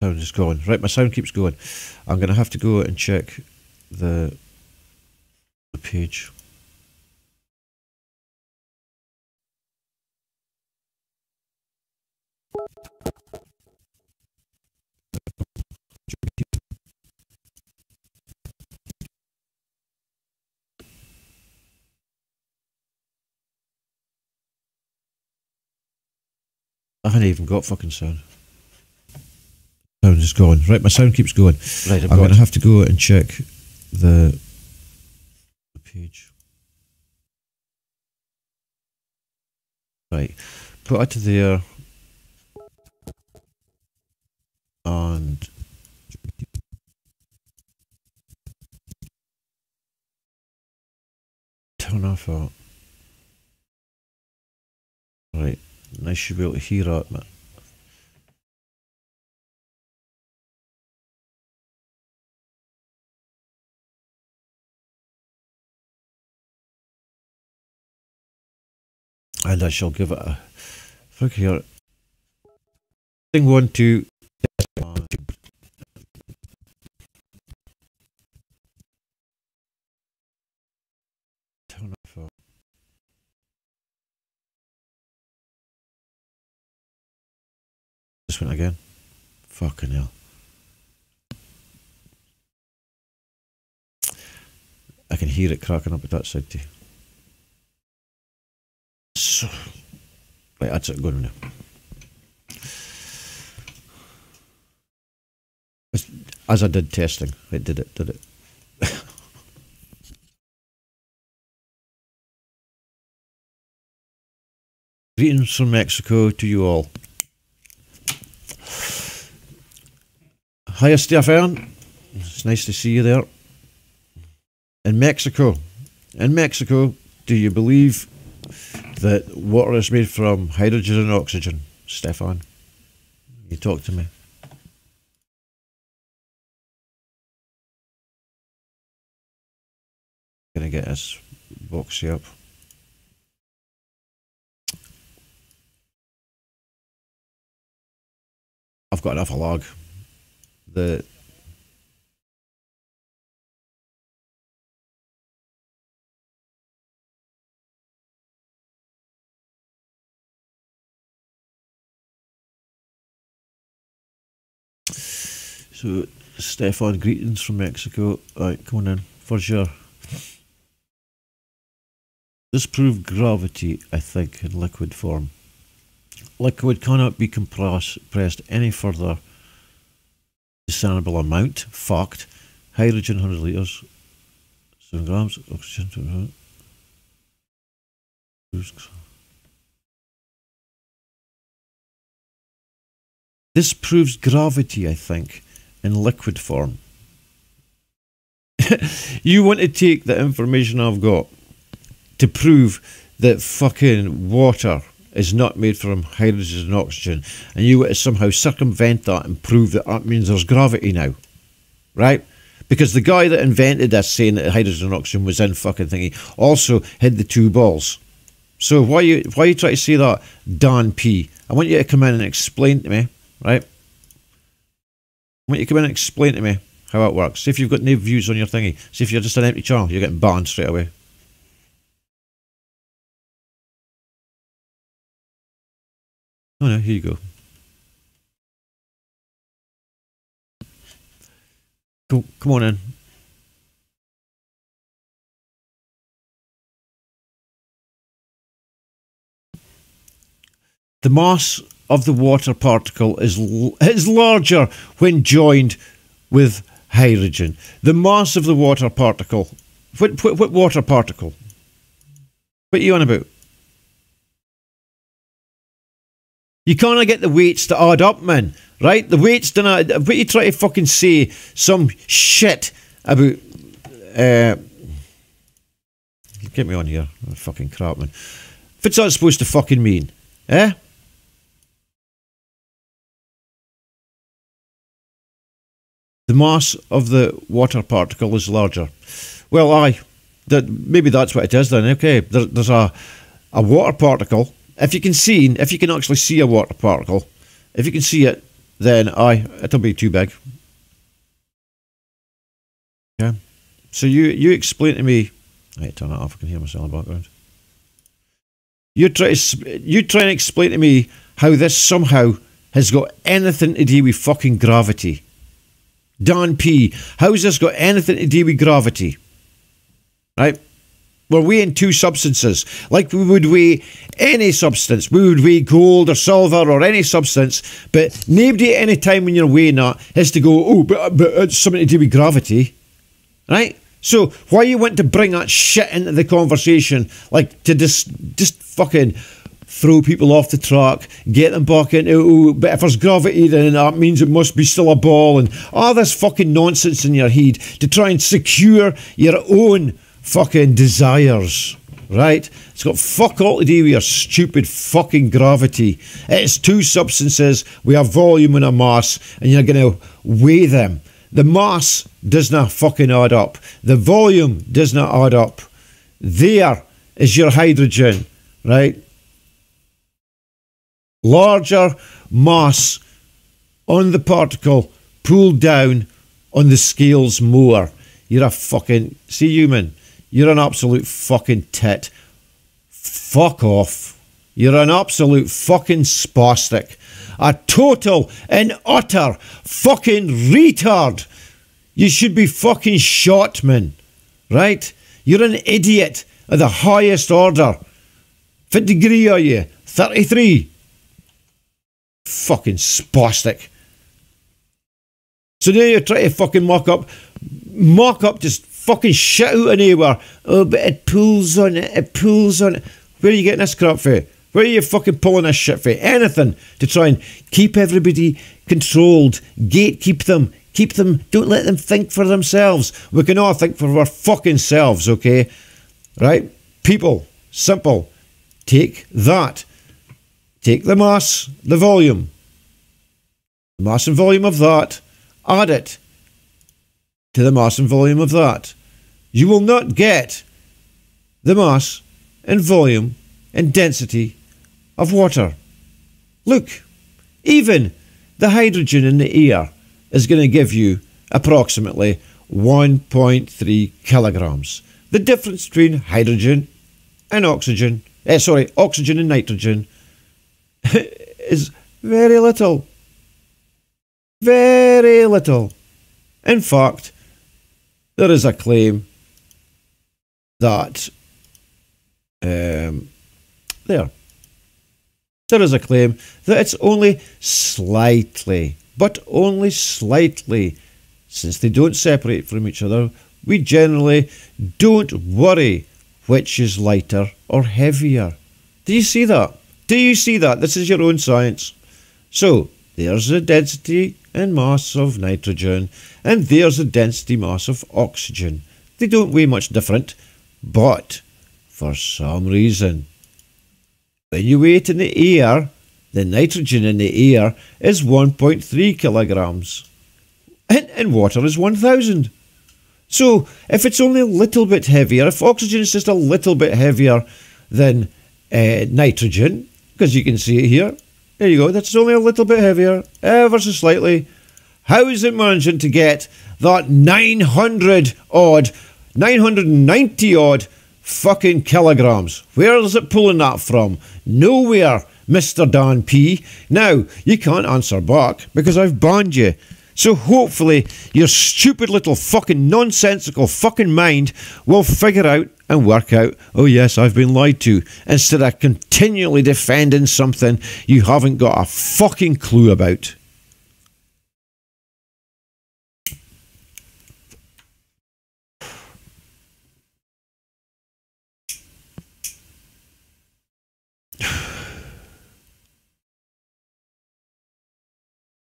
Sound is going. Right, my sound keeps going. I'm going to have to go and check the page. I haven't even got fucking sound. Sound is going. Right, my sound keeps going. Right, I'm going to have to go and check the page. Right, put it to there. And turn off that. Right, And I should be able to hear it, man. And I shall give it a look here. Thing 1, 2. Turn off. This one again. Fucking hell. I can hear it cracking up at that side too. So, right, that's it, going now. As I did testing, it did it, did it. Greetings from Mexico to you all. Hiya, Stefan. It's nice to see you there. In Mexico, do you believe that water is made from hydrogen and oxygen? Stefan, you talk to me. Gonna get this box here up. I've got enough of log. So, Stefan, greetings from Mexico. Alright, come on in. For sure. Disprove gravity, I think, in liquid form. Liquid cannot be compressed any further. Discernible amount. Fact. Hydrogen 100 litres. 7 grams. Oxygen 200. This proves gravity, I think, in liquid form. You want to take the information I've got to prove that fucking water is not made from hydrogen and oxygen, and you want to somehow circumvent that and prove that that means there's gravity now, right? Because the guy that invented this, saying that hydrogen and oxygen was in fucking thingy, also had the two balls. So why you try to say that, Dan P? I want you to come in and explain to me, right? I want you to come in and explain to me how it works. See if you've got no views on your thingy. See if you're just an empty channel, you're getting banned straight away. Oh no, here you go. Come on in. The mass of the water particle is larger when joined with hydrogen. The mass of the water particle. What water particle? What are you on about? You can't get the weights to add up, man. Right? The weights do not. What you try to fucking say some shit about. Get me on here. Oh, fucking crap, man. What's that supposed to fucking mean? Eh? The mass of the water particle is larger. Well, maybe that's what it is then. Okay, there's a water particle. If you can actually see a water particle, if you can see it, then it'll be too big. Yeah. So you explain to me. Right, turn it off. I can hear myself in the background. You try and explain to me how this somehow has got anything to do with fucking gravity. Dan P, how's this got anything to do with gravity? Right? We're weighing two substances, like we would weigh any substance. We would weigh gold or silver or any substance, but nobody at any time when you're weighing that has to go, oh, but it's something to do with gravity. Right? So why you want to bring that shit into the conversation, like to just fucking throw people off the track, get them back into, oh, but if there's gravity, then that means it must be still a ball, and all this fucking nonsense in your head to try and secure your own fucking desires. right? It's got fuck all to do with your stupid fucking gravity. It's two substances with a volume and a mass, and you're going to weigh them. The mass does not fucking add up. The volume does not add up. There is your hydrogen, right? Larger mass on the particle, pulled down on the scales more. You're a fucking... See, human, you're an absolute fucking tit. Fuck off. You're an absolute fucking spastic. A total and utter fucking retard. You should be fucking shot, man. Right? You're an idiot of the highest order. What degree are you? 33? Fucking spastic. So now you're trying to fucking mock up just fucking shit out of nowhere. Oh, but it pulls on it, it pulls on it. Where are you getting this crap for? Where are you fucking pulling this shit for? Anything to try and keep everybody controlled, gatekeep them, keep them, don't let them think for themselves. We can all think for our fucking selves, okay? Right? People, simple. Take that. Take the mass, the volume. The mass and volume of that. Add it to the mass and volume of that. You will not get the mass and volume and density of water. Look, even the hydrogen in the air is going to give you approximately 1.3 kilograms. The difference between hydrogen and oxygen, oxygen and nitrogen is very little. Very little. In fact, there is a claim that there is a claim that it's only slightly, but only slightly, since they don't separate from each other, we generally don't worry which is lighter or heavier. Do you see that? Do you see that? This is your own science. So, there's the density and mass of nitrogen, and there's the density mass of oxygen. They don't weigh much different, but for some reason, when you weigh it in the air, the nitrogen in the air is 1.3 kilograms, and water is 1,000. So, if it's only a little bit heavier, if oxygen is just a little bit heavier than nitrogen, because you can see it here, there you go, that's only a little bit heavier, ever so slightly. How is it managing to get that 990 odd fucking kilograms? Where is it pulling that from? Nowhere, Mr. Dan P. Now, you can't answer back because I've banned you. So hopefully your stupid little fucking nonsensical fucking mind will figure out and work out, oh yes, I've been lied to, instead of continually defending something you haven't got a fucking clue about.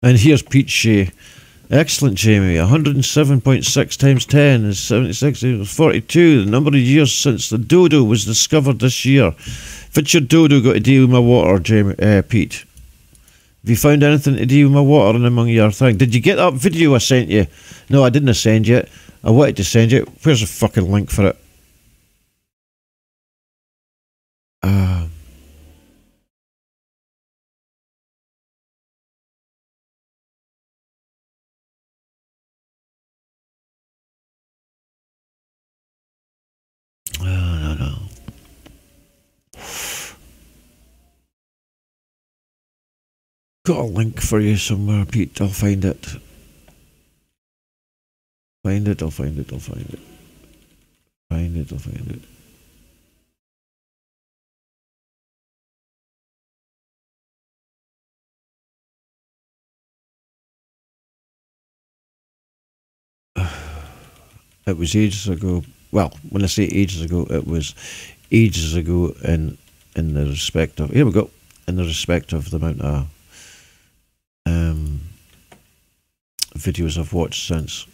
And here's Pete Shea. Excellent, Jamie. 107.6 times 10 is 76 equals 42. The number of years since the dodo was discovered this year. What's your dodo got to do with my water, Jamie, Pete? Have you found anything to do with my water and among your thing? Did you get that video I sent you? No, I didn't send you it. I wanted to send you it. Where's the fucking link for it? No. Got a link for you somewhere, Pete. I'll find it. I'll find it. Find it. It was ages ago. Well, when I say ages ago, it was ages ago in the respect of, here we go, in the respect of the amount of videos I've watched since.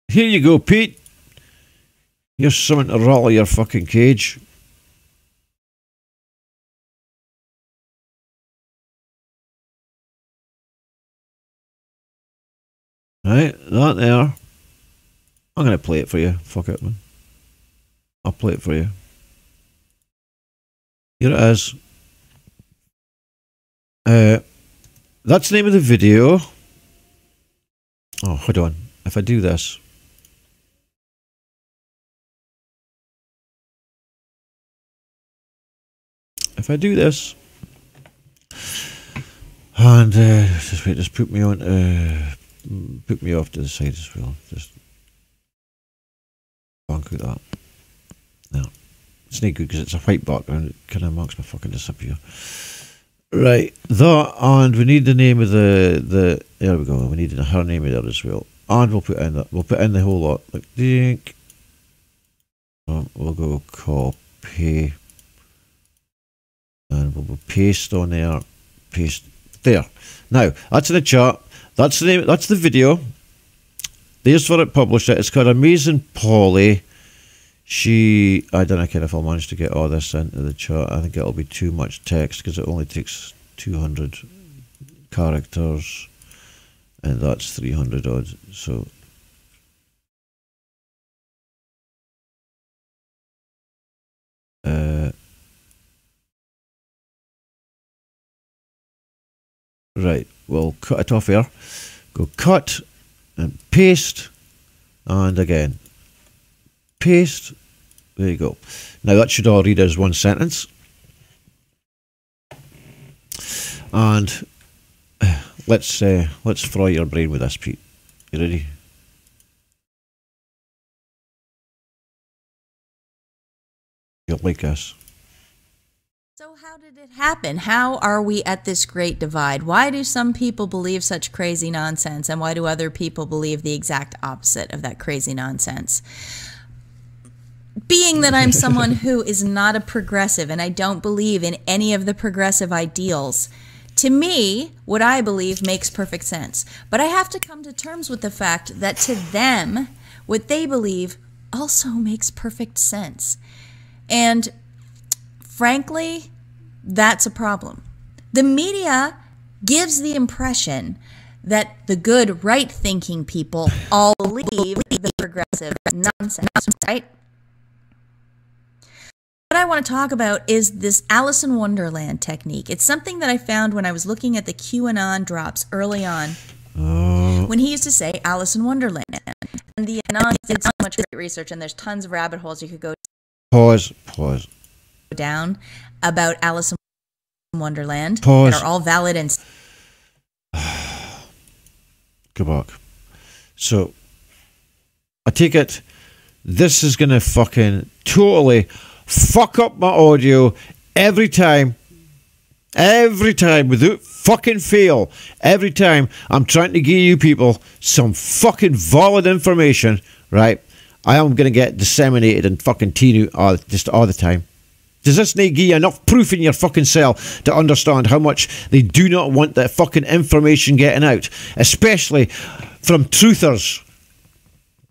Here you go, Pete. Here's something to rattle your fucking cage. Right, that there. I'm going to play it for you. Fuck it, man. I'll play it for you. Here it is. That's the name of the video. Oh, hold on. If I do this. If I do this. And just wait, just put me on, put me off to the side as well. Just bank out that. No, it's not good because it's a white background. It kind of makes my fucking disappear. Right, that, and we need the name of the. There we go. We need her name in there as well, and we'll put in that. We'll put in the whole lot. Like, dink. We'll go copy, and we'll paste on there. Paste there. Now that's in the chat. That's the name. That's the video. There's where it published it. It's called Amazing Polly. I don't know if I'll manage to get all this into the chat. I think it'll be too much text because it only takes 200 characters, and that's 300 odd. So right, we'll cut it off here. Go cut and paste, and again paste. There you go. Now that should all read as one sentence. And let's fry your brain with this, Pete. You ready? You'll like this. So how did it happen? How are we at this great divide? Why do some people believe such crazy nonsense, and why do other people believe the exact opposite of that crazy nonsense? Being that I'm someone who is not a progressive and I don't believe in any of the progressive ideals, to me, what I believe makes perfect sense. But I have to come to terms with the fact that to them, what they believe also makes perfect sense. And frankly, that's a problem. The media gives the impression that the good, right-thinking people all believe the progressive nonsense, right? What I want to talk about is this Alice in Wonderland technique. It's something that I found when I was looking at the QAnon drops early on, when he used to say Alice in Wonderland. And the Anons did so much great research, and there's tons of rabbit holes you could go down about Alice in Wonderland that are all valid and... Go back. So, I take it this is going to fucking totally fuck up my audio every time without fucking fail. Every time I'm trying to give you people some fucking valid information, right? I am going to get disseminated and fucking teen out just all the time. Does this not give you enough proof in your fucking cell to understand how much they do not want that fucking information getting out? Especially from truthers.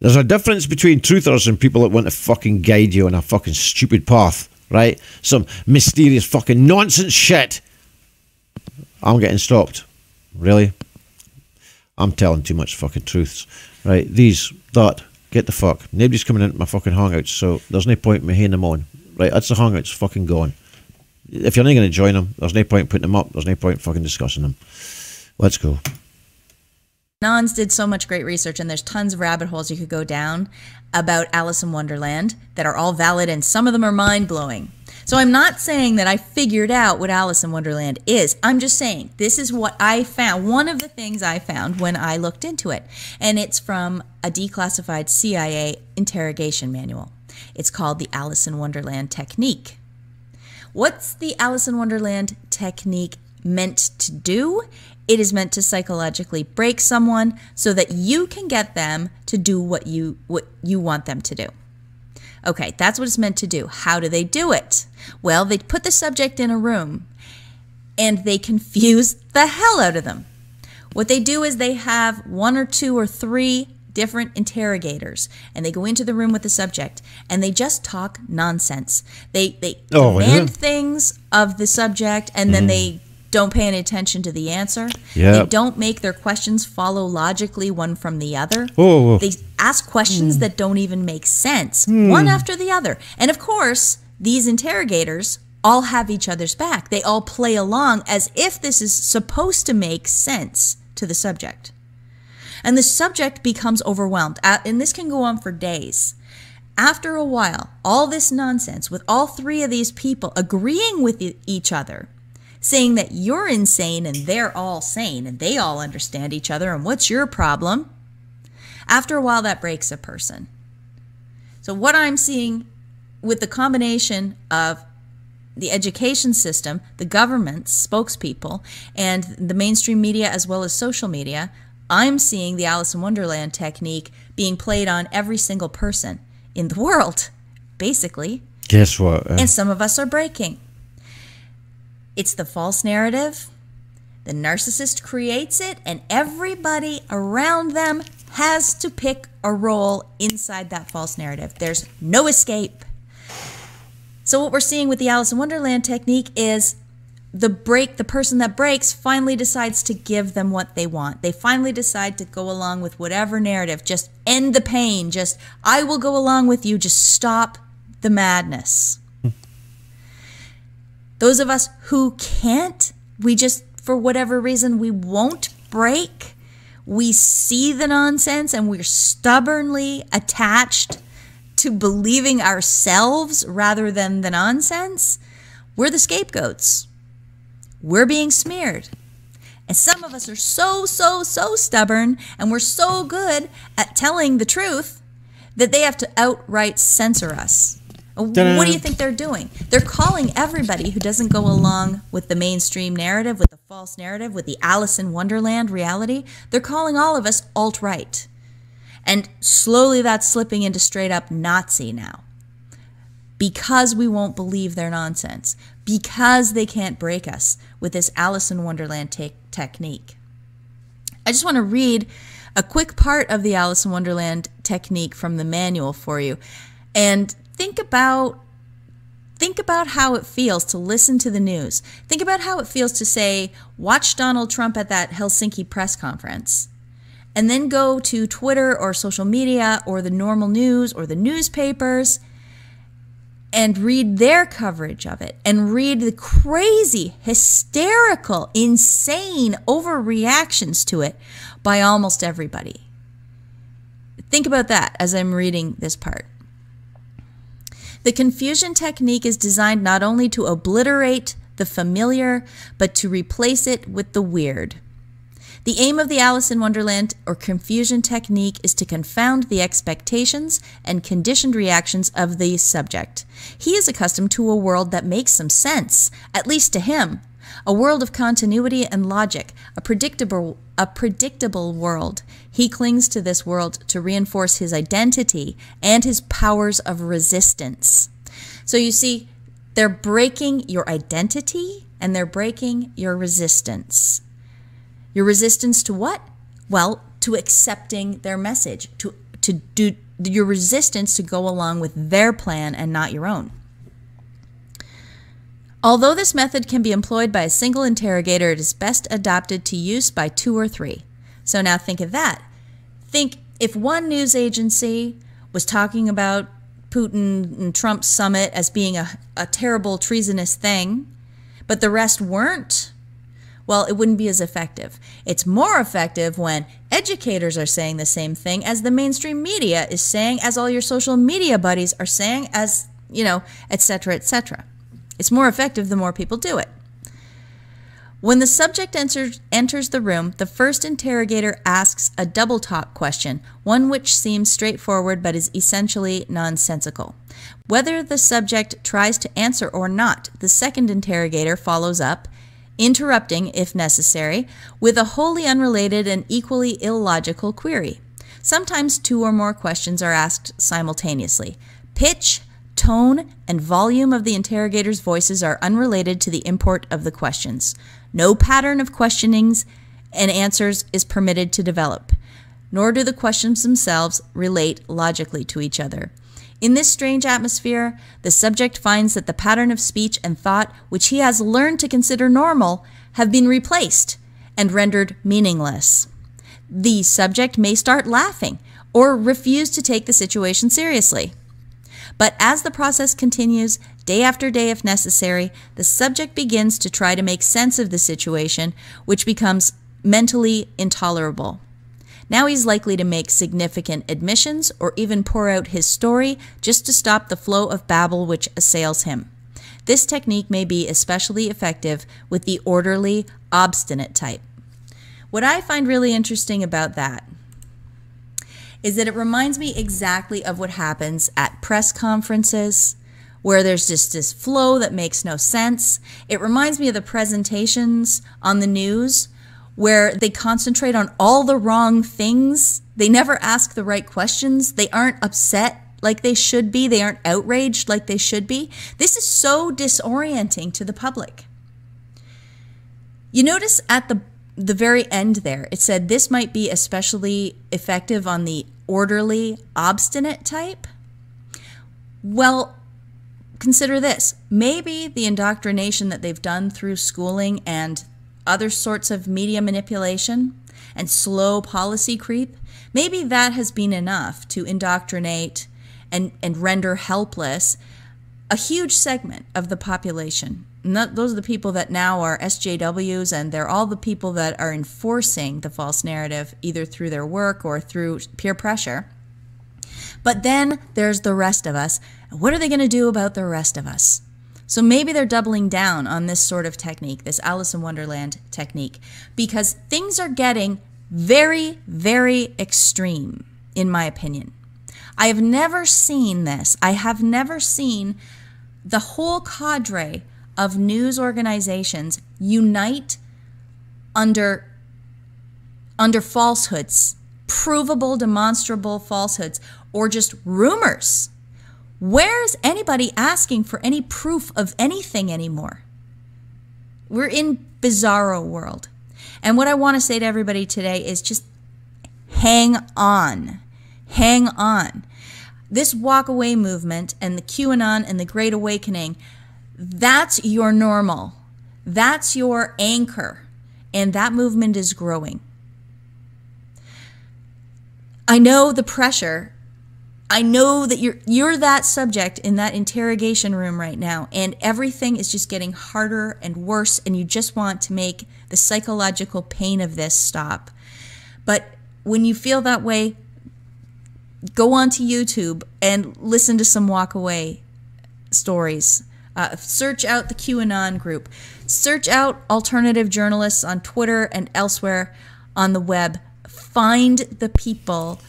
There's a difference between truthers and people that want to fucking guide you on a fucking stupid path, right? Some mysterious fucking nonsense shit. I'm getting stopped. Really? I'm telling too much fucking truths, right? Get the fuck. Nobody's coming into my fucking hangouts, so there's no point in me haying them on. Right, that's the hangouts fucking gone. If you're not going to join them, there's no point putting them up. There's no point fucking discussing them. Let's go. Nons did so much great research, and there's tons of rabbit holes you could go down about Alice in Wonderland that are all valid, and some of them are mind-blowing. So I'm not saying that I figured out what Alice in Wonderland is. I'm just saying this is what I found, one of the things I found when I looked into it. And it's from a declassified CIA interrogation manual. It's called the Alice in Wonderland technique. What's the Alice in Wonderland technique meant to do? It is meant to psychologically break someone so that you can get them to do what you want them to do. Okay, that's what it's meant to do. How do they do it? Well, they put the subject in a room and they confuse the hell out of them. What they do is they have 1 or 2 or 3 different interrogators, and they go into the room with the subject, and they just talk nonsense. They demand things of the subject, and then they don't pay any attention to the answer. They don't make their questions follow logically one from the other. They ask questions that don't even make sense, one after the other. And of course, these interrogators all have each other's back. They all play along as if this is supposed to make sense to the subject. And the subject becomes overwhelmed. And this can go on for days. After a while, all this nonsense with all three of these people agreeing with each other, saying that you're insane and they're all sane and they all understand each other and what's your problem? After a while, that breaks a person. So what I'm seeing with the combination of the education system, the government's spokespeople, and the mainstream media as well as social media, I'm seeing the Alice in Wonderland technique being played on every single person in the world, basically. Guess what? And some of us are breaking. It's the false narrative. The narcissist creates it, and everybody around them has to pick a role inside that false narrative. There's no escape. So what we're seeing with the Alice in Wonderland technique is the person that breaks finally decides to give them what they want. They finally decide to go along with whatever narrative. Just end the pain. Just, I will go along with you. Just stop the madness. Those of us who can't, we just, for whatever reason, we won't break. We see the nonsense and we're stubbornly attached to believing ourselves rather than the nonsense. We're the scapegoats. We're being smeared. And some of us are so stubborn, and we're so good at telling the truth that they have to outright censor us. What do you think they're doing? They're calling everybody who doesn't go along with the mainstream narrative, with the false narrative, with the Alice in Wonderland reality, they're calling all of us alt-right. And slowly that's slipping into straight up Nazi now. Because we won't believe their nonsense. Because they can't break us with this Alice in Wonderland technique. I just want to read a quick part of the Alice in Wonderland technique from the manual for you. And think about how it feels to listen to the news. Think about how it feels to say, watch Donald Trump at that Helsinki press conference. And then go to Twitter or social media or the normal news or the newspapers and read their coverage of it and read the crazy, hysterical, insane overreactions to it by almost everybody. Think about that as I'm reading this part. The confusion technique is designed not only to obliterate the familiar, but to replace it with the weird. The aim of the Alice in Wonderland or confusion technique is to confound the expectations and conditioned reactions of the subject. He is accustomed to a world that makes some sense, at least to him. A world of continuity and logic, a predictable world. He clings to this world to reinforce his identity and his powers of resistance. So you see, they're breaking your identity and they're breaking your resistance. Your resistance to what? Well, to accepting their message, to do your resistance to go along with their plan and not your own. Although this method can be employed by a single interrogator, it is best adopted to use by 2 or 3. So now think of that. Think if one news agency was talking about Putin and Trump's summit as being a terrible treasonous thing, but the rest weren't, well, it wouldn't be as effective. It's more effective when educators are saying the same thing as the mainstream media is saying, as all your social media buddies are saying, as, you know, etc., etc. It's more effective the more people do it. When the subject enters the room, the first interrogator asks a double talk question, one which seems straightforward but is essentially nonsensical. Whether the subject tries to answer or not, the second interrogator follows up, interrupting, if necessary, with a wholly unrelated and equally illogical query. Sometimes 2 or more questions are asked simultaneously. Pitch, tone, and volume of the interrogator's voices are unrelated to the import of the questions. No pattern of questionings and answers is permitted to develop. nor do the questions themselves relate logically to each other. In this strange atmosphere, the subject finds that the pattern of speech and thought which he has learned to consider normal have been replaced and rendered meaningless. The subject may start laughing or refuse to take the situation seriously. But as the process continues, day after day if necessary, the subject begins to try to make sense of the situation, which becomes mentally intolerable. Now he's likely to make significant admissions or even pour out his story just to stop the flow of babble which assails him. This technique may be especially effective with the orderly, obstinate type. What I find really interesting about that is that it reminds me exactly of what happens at press conferences, where there's just this flow that makes no sense. It reminds me of the presentations on the news, where they concentrate on all the wrong things. They never ask the right questions. They aren't upset like they should be. They aren't outraged like they should be. This is so disorienting to the public. You notice at the very end there, it said this might be especially effective on the orderly, obstinate type. Well, consider this. Maybe the indoctrination that they've done through schooling and other sorts of media manipulation and slow policy creep, maybe that has been enough to indoctrinate and render helpless a huge segment of the population. And those are the people that now are SJWs, and they're all the people that are enforcing the false narrative either through their work or through peer pressure. But then there's the rest of us. What are they going to do about the rest of us? So maybe they're doubling down on this sort of technique, this Alice in Wonderland technique, because things are getting very, very extreme, in my opinion. I have never seen this. I have never seen the whole cadre of news organizations unite under falsehoods, provable, demonstrable falsehoods, or just rumors. Where's anybody asking for any proof of anything anymore? We're in bizarro world. And what I want to say to everybody today is just hang on. Hang on. This walk away movement and the QAnon and the Great Awakening, that's your normal. That's your anchor. And that movement is growing. I know the pressure. I know that you're that subject in that interrogation room right now, and everything is just getting harder and worse, and you just want to make the psychological pain of this stop. But when you feel that way, go onto YouTube and listen to some walk away stories. Search out the QAnon group. Search out alternative journalists on Twitter and elsewhere on the web. Find the people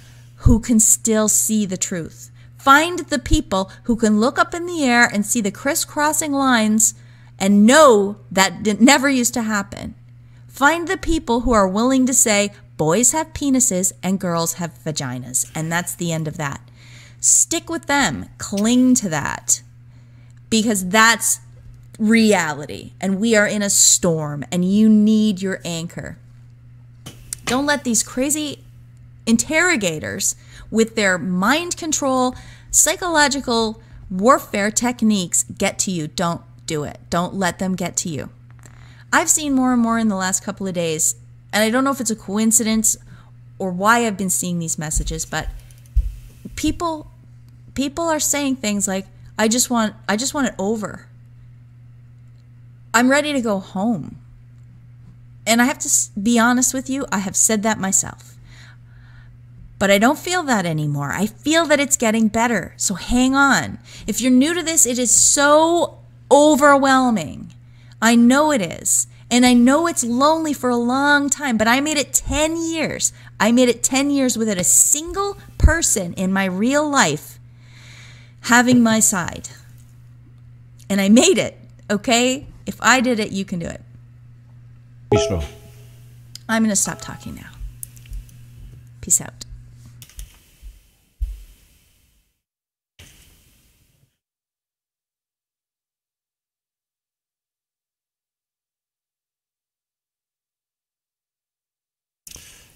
who can still see the truth. Find the people who can look up in the air and see the crisscrossing lines and know that it never used to happen. Find the people who are willing to say, boys have penises and girls have vaginas, and that's the end of that. Stick with them. Cling to that, because that's reality, and we are in a storm, and you need your anchor. Don't let these crazy interrogators with their mind control, psychological warfare techniques get to you. Don't do it. Don't let them get to you. I've seen more and more in the last couple of days, and I don't know if it's a coincidence or why I've been seeing these messages, but people are saying things like, I just want it over. I'm ready to go home. And I have to be honest with you, I have said that myself. But I don't feel that anymore. I feel that it's getting better. So hang on. If you're new to this, it is so overwhelming. I know it is. And I know it's lonely for a long time, but I made it 10 years. I made it 10 years without a single person in my real life having my side. And I made it, okay? If I did it, you can do it. I'm going to stop talking now. Peace out.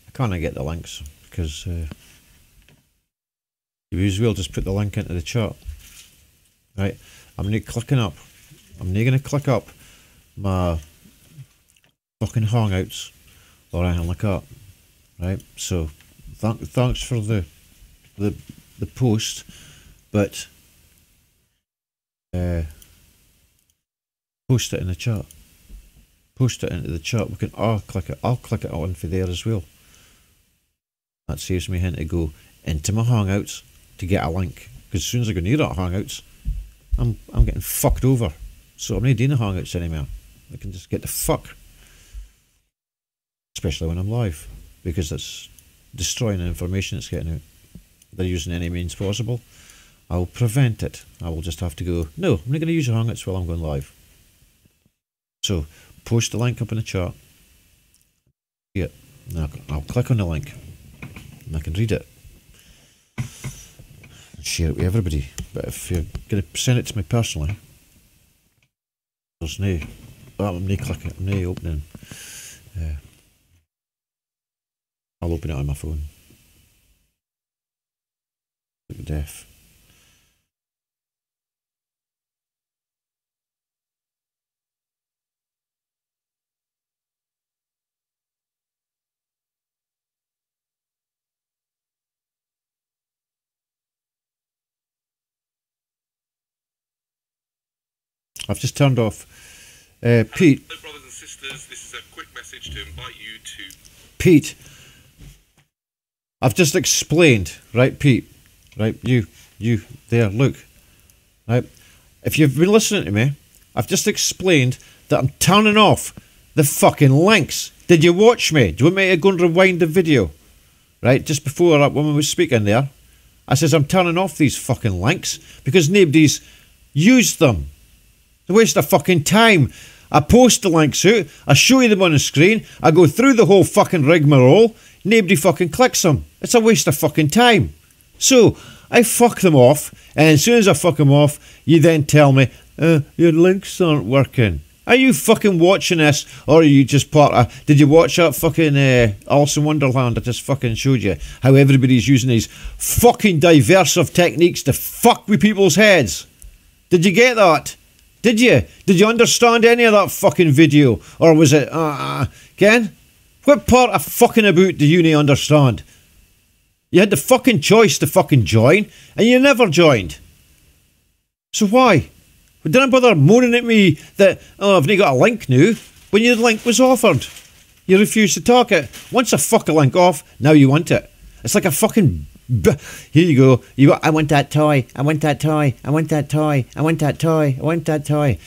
I can't get the links. because you may as well just put the link into the chat. Right, I'm not clicking up. I'm not going to click up my fucking Hangouts or anything like that. Right, so thanks for the post, but post it in the chat. Post it into the chat. We can click it. I'll click it on for there as well. That saves me having to go into my Hangouts to get a link. Because as soon as I go near that Hangouts, I'm getting fucked over. So I'm not doing the Hangouts anymore. I can just get the fuck. Especially when I'm live, because it's destroying the information it's getting out. They're using any means possible. I'll prevent it. I will just have to go, no, I'm not going to use your Hangouts while I'm going live. So post the link up in the chat. Yeah, I'll click on the link and I can read it and share it with everybody. But if you're going to send it to me personally, there's no, I'm not clicking, I'm not opening. I'll open it on my phone. Look deaf. I've just turned off Pete. Hello, brothers and sisters. This is a quick message to invite you to Pete. I've just explained, right, Pete? Right, you there, look. Right, if you've been listening to me, I've just explained that I'm turning off the fucking links. Did you watch me? Do you want me to go and rewind the video? Right, just before that woman was speaking there, I says I'm turning off these fucking links because nobody's used them. It's a waste of fucking time. I post the links out, I show you them on the screen, I go through the whole fucking rigmarole, nobody fucking clicks them. It's a waste of fucking time. So, I fuck them off, and as soon as I fuck them off, you then tell me, your links aren't working. Are you fucking watching this, or are you just part of... Did you watch that fucking Alice in Wonderland? I just fucking showed you how everybody's using these fucking diversive techniques to fuck with people's heads. Did you get that? Did you? Did you understand any of that fucking video? Or was it, Ken? What part of fucking about do you not understand? You had the fucking choice to fucking join, and you never joined. So why? But didn't bother moaning at me that, oh, I've not got a link now, when your link was offered. You refused to talk it. Once I fuck a link off, now you want it. It's like a fucking... Here you go. I want that toy. I want that toy. I want that toy. I want that toy. I want that toy.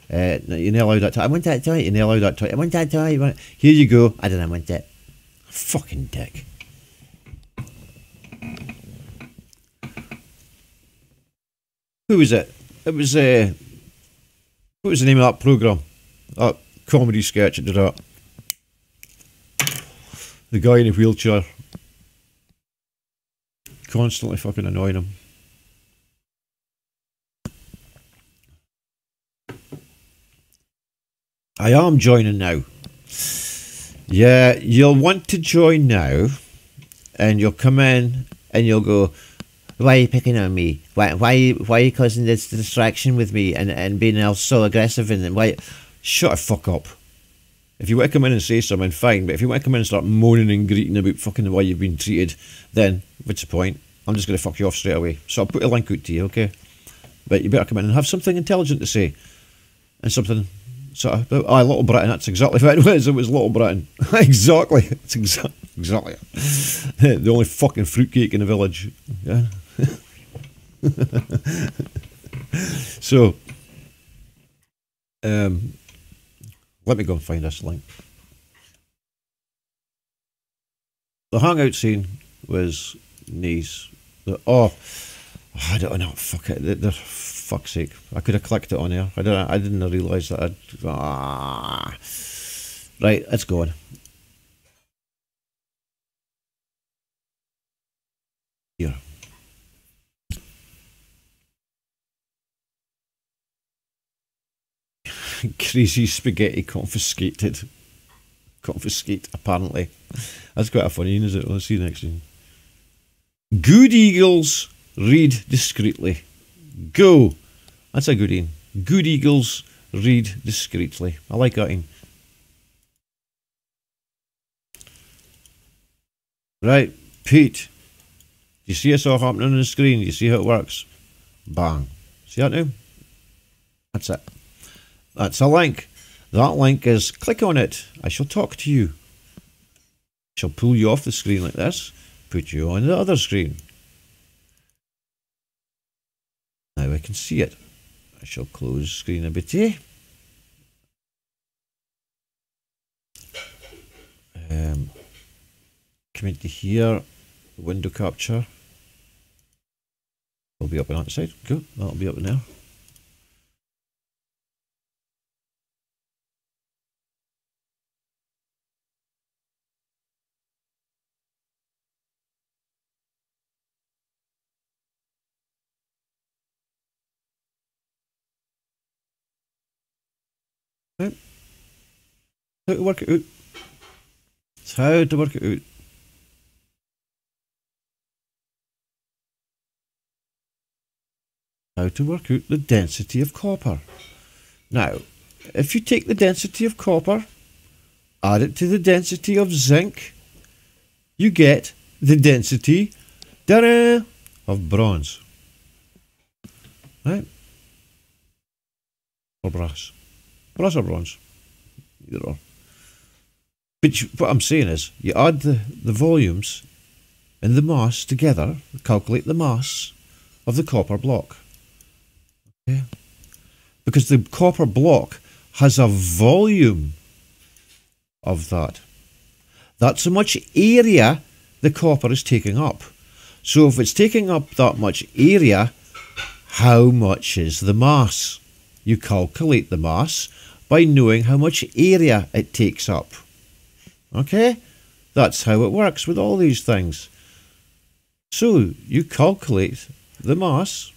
No, you're not allowed that toy. I want that toy. You're not allowed that toy. I want that toy. Here you go. I don't want it. Fucking dick. Who was it? It was what was the name of that programme? That comedy sketch that did that. The guy in a wheelchair. Constantly fucking annoying him. I am joining now. Yeah, you'll want to join now, and you'll come in and you'll go, why are you picking on me? Why are you causing this distraction with me and being all so aggressive and why? Shut the fuck up. If you want to come in and say something, fine, but if you want to come in and start moaning and greeting about fucking the way you've been treated, then what's the point? I'm just going to fuck you off straight away. So I'll put a link out to you, okay? But you better come in and have something intelligent to say. And something sort of, Little Britain, that's exactly what it was. It was Little Britain. Exactly. It's exactly it. The only fucking fruitcake in the village. Yeah. So, let me go and find this link. The hangout scene was nice. I don't know. Fuck it. They're fuck's sake. I could have clicked it on there. I didn't realise that. Right, let's go on. Here. Crazy spaghetti confiscated. Confiscate, apparently. That's quite a funny, isn't it? Let's see the next scene. Good eagles read discreetly. Go. That's a good one. Good eagles read discreetly. I like that one. Right, Pete. Do you see us all happening on the screen? Do you see how it works? Bang. See that now? That's it. That's a link. That link is, click on it. I shall talk to you. I shall pull you off the screen like this, put you on the other screen. Now I can see it. I shall close screen a bit. Come into here, window capture. It'll be up on that side. Good, that'll be up in there. Right. How to work it out. It's how to work it out. How to work out the density of copper. Now, if you take the density of copper, add it to the density of zinc, you get the density of bronze. Right? Or brass. Brass or bronze. Either or. But what I'm saying is, you add the volumes and the mass together, calculate the mass of the copper block. Okay? Because the copper block has a volume of that. That's how much area the copper is taking up. So if it's taking up that much area, how much is the mass? You calculate the mass by knowing how much area it takes up. Okay? That's how it works with all these things. So you calculate the mass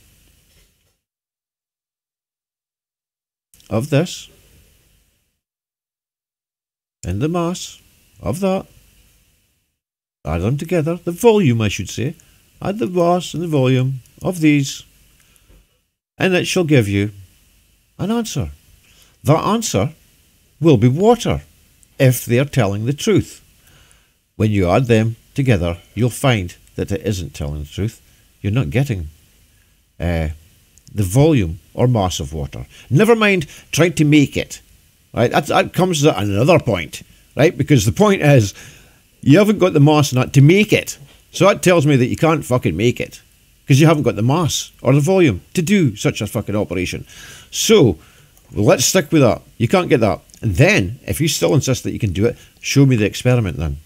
of this and the mass of that. Add them together, the volume I should say. Add the mass and the volume of these, and it shall give you an answer. That answer will be water if they are telling the truth. When you add them together, you'll find that it isn't telling the truth. You're not getting the volume or mass of water. Never mind trying to make it. Right? That comes to another point. Right? Because the point is, you haven't got the mass in that to make it. So that tells me that you can't fucking make it. Because you haven't got the mass or the volume to do such a fucking operation. So, let's stick with that. You can't get that. And then, if you still insist that you can do it, show me the experiment then.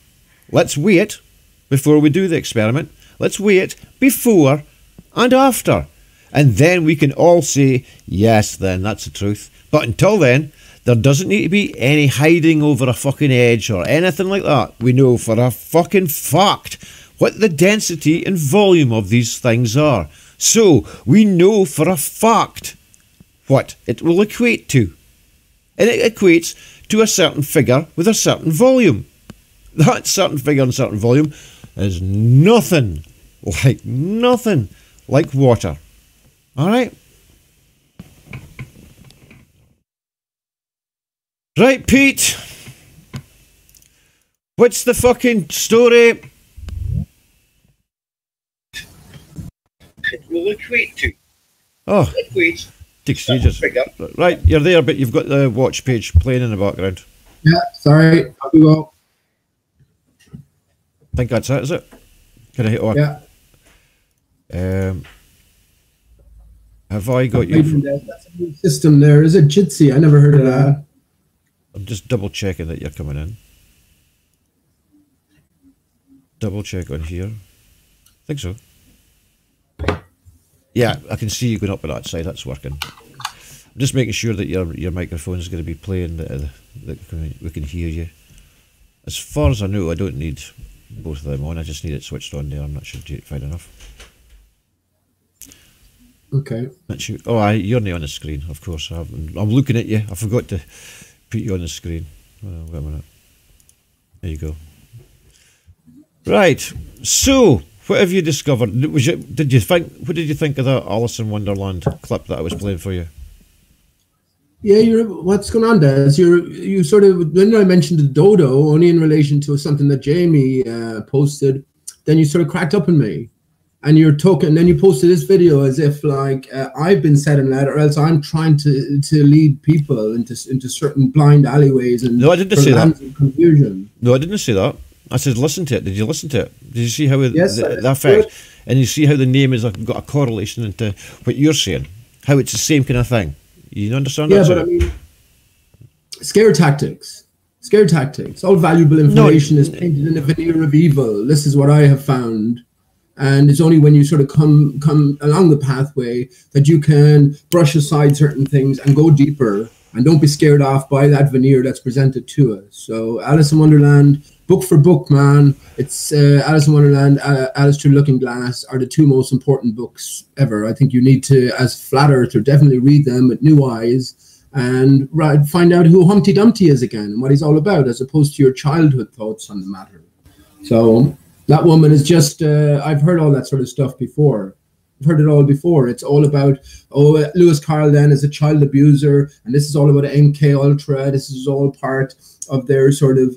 Let's wait before we do the experiment. Let's wait before and after. And then we can all say, yes, then, that's the truth. But until then, there doesn't need to be any hiding over a fucking edge or anything like that. We know for a fucking fact what the density and volume of these things are. So, we know for a fact what it will equate to. And it equates to a certain figure with a certain volume. That certain figure and certain volume is nothing like water. Alright? Right, Pete. What's the fucking story? It will equate to. Oh. Equates. Takes ages. Right, you're there, but you've got the watch page playing in the background. Yeah, sorry. I'll be well. I think that's it, is it? Can I hit on? Yeah. Have I got you? That's a new system there. Is it Jitsi? I never heard of that. I'm just double checking that you're coming in. Double check on here. I think so. Yeah, I can see you going up on that side. That's working. I'm just making sure that your microphone is going to be playing, that we can hear you. As far as I know, I don't need both of them on. I just need it switched on there. I'm not sure fine enough. Okay. Oh, you're not on the screen, of course. I'm looking at you. I forgot to put you on the screen. Wait a minute. There you go. Right. So, What have you discovered? Was you, did you think? What did you think of that Alice in Wonderland clip that I was playing for you? Yeah, what's going on, Des? You sort of, when I mentioned the dodo, only in relation to something that Jamie posted, then you sort of cracked up on me. And you're talking, and then you posted this video as if like I've been setting that, or else I'm trying to lead people into certain blind alleyways and no, I didn't say that. Confusion. No, I didn't say that. I said listen to it. Did you listen to it? Did you see how yes, the effect? And you see how the name has got a correlation into what you're saying. How it's the same kind of thing. You understand? Yeah, that, but I mean, scare tactics. Scare tactics. All valuable information is painted in a veneer of evil. This is what I have found. And it's only when you sort of come along the pathway that you can brush aside certain things and go deeper and don't be scared off by that veneer that's presented to us. So Alice in Wonderland, book for book, man. It's Alice in Wonderland, Alice Through the Looking Glass are the two most important books ever. I think you need to, as flat earther, definitely read them with new eyes and find out who Humpty Dumpty is again and what he's all about, as opposed to your childhood thoughts on the matter. So that woman is just, I've heard all that sort of stuff before. I've heard it all before. It's all about, oh, Lewis Carroll then is a child abuser, and this is all about MK Ultra. This is all part of their sort of,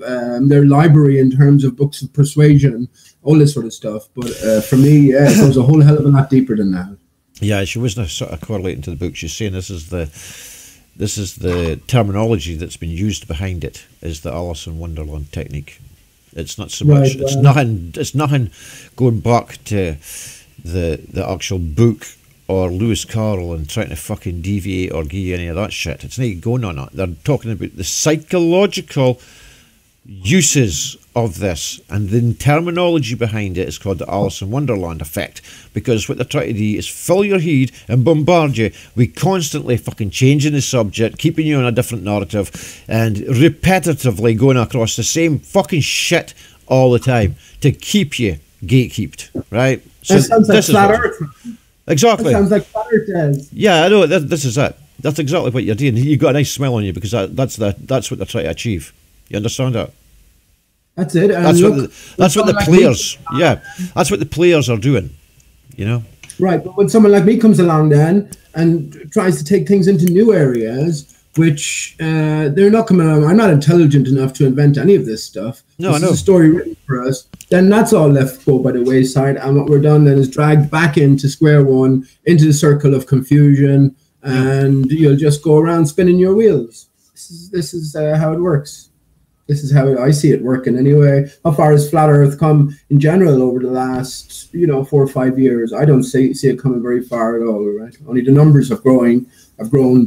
their library in terms of books of persuasion, all this sort of stuff. But for me, yeah, it goes a whole hell of a lot deeper than that. Yeah, she wasn't sort of correlating to the book. She's saying this is the terminology that's been used behind it, is the Alice in Wonderland technique. It's not so much. It's nothing. It's nothing going back to the actual book or Lewis Carroll and trying to fucking deviate or give you any of that shit. It's not going on it. They're talking about the psychological uses of this, and the terminology behind it is called the Alice in Wonderland effect, because what they're trying to do is fill your head and bombard you with constantly fucking changing the subject, keeping you on a different narrative, and repetitively going across the same fucking shit all the time to keep you gatekeeped, right? So that sounds like flat earth. Exactly. That sounds like flat earth does. Yeah, I know. This is it. That's exactly what you're doing. You've got a nice smile on you because that's what they're trying to achieve. You understand that? That's it. And that's what the players. Yeah, that's what the players are doing. You know. Right, but when someone like me comes along then and tries to take things into new areas, which they're not coming along. I'm not intelligent enough to invent any of this stuff. No, this I know. is a story written for us. Then that's all left go by the wayside, and what we're done then is dragged back into square one, into the circle of confusion, and you'll just go around spinning your wheels. This is how it works. This is how I see it working anyway. How far has flat Earth come in general over the last, 4 or 5 years? I don't see it coming very far at all, right? Only the numbers have grown,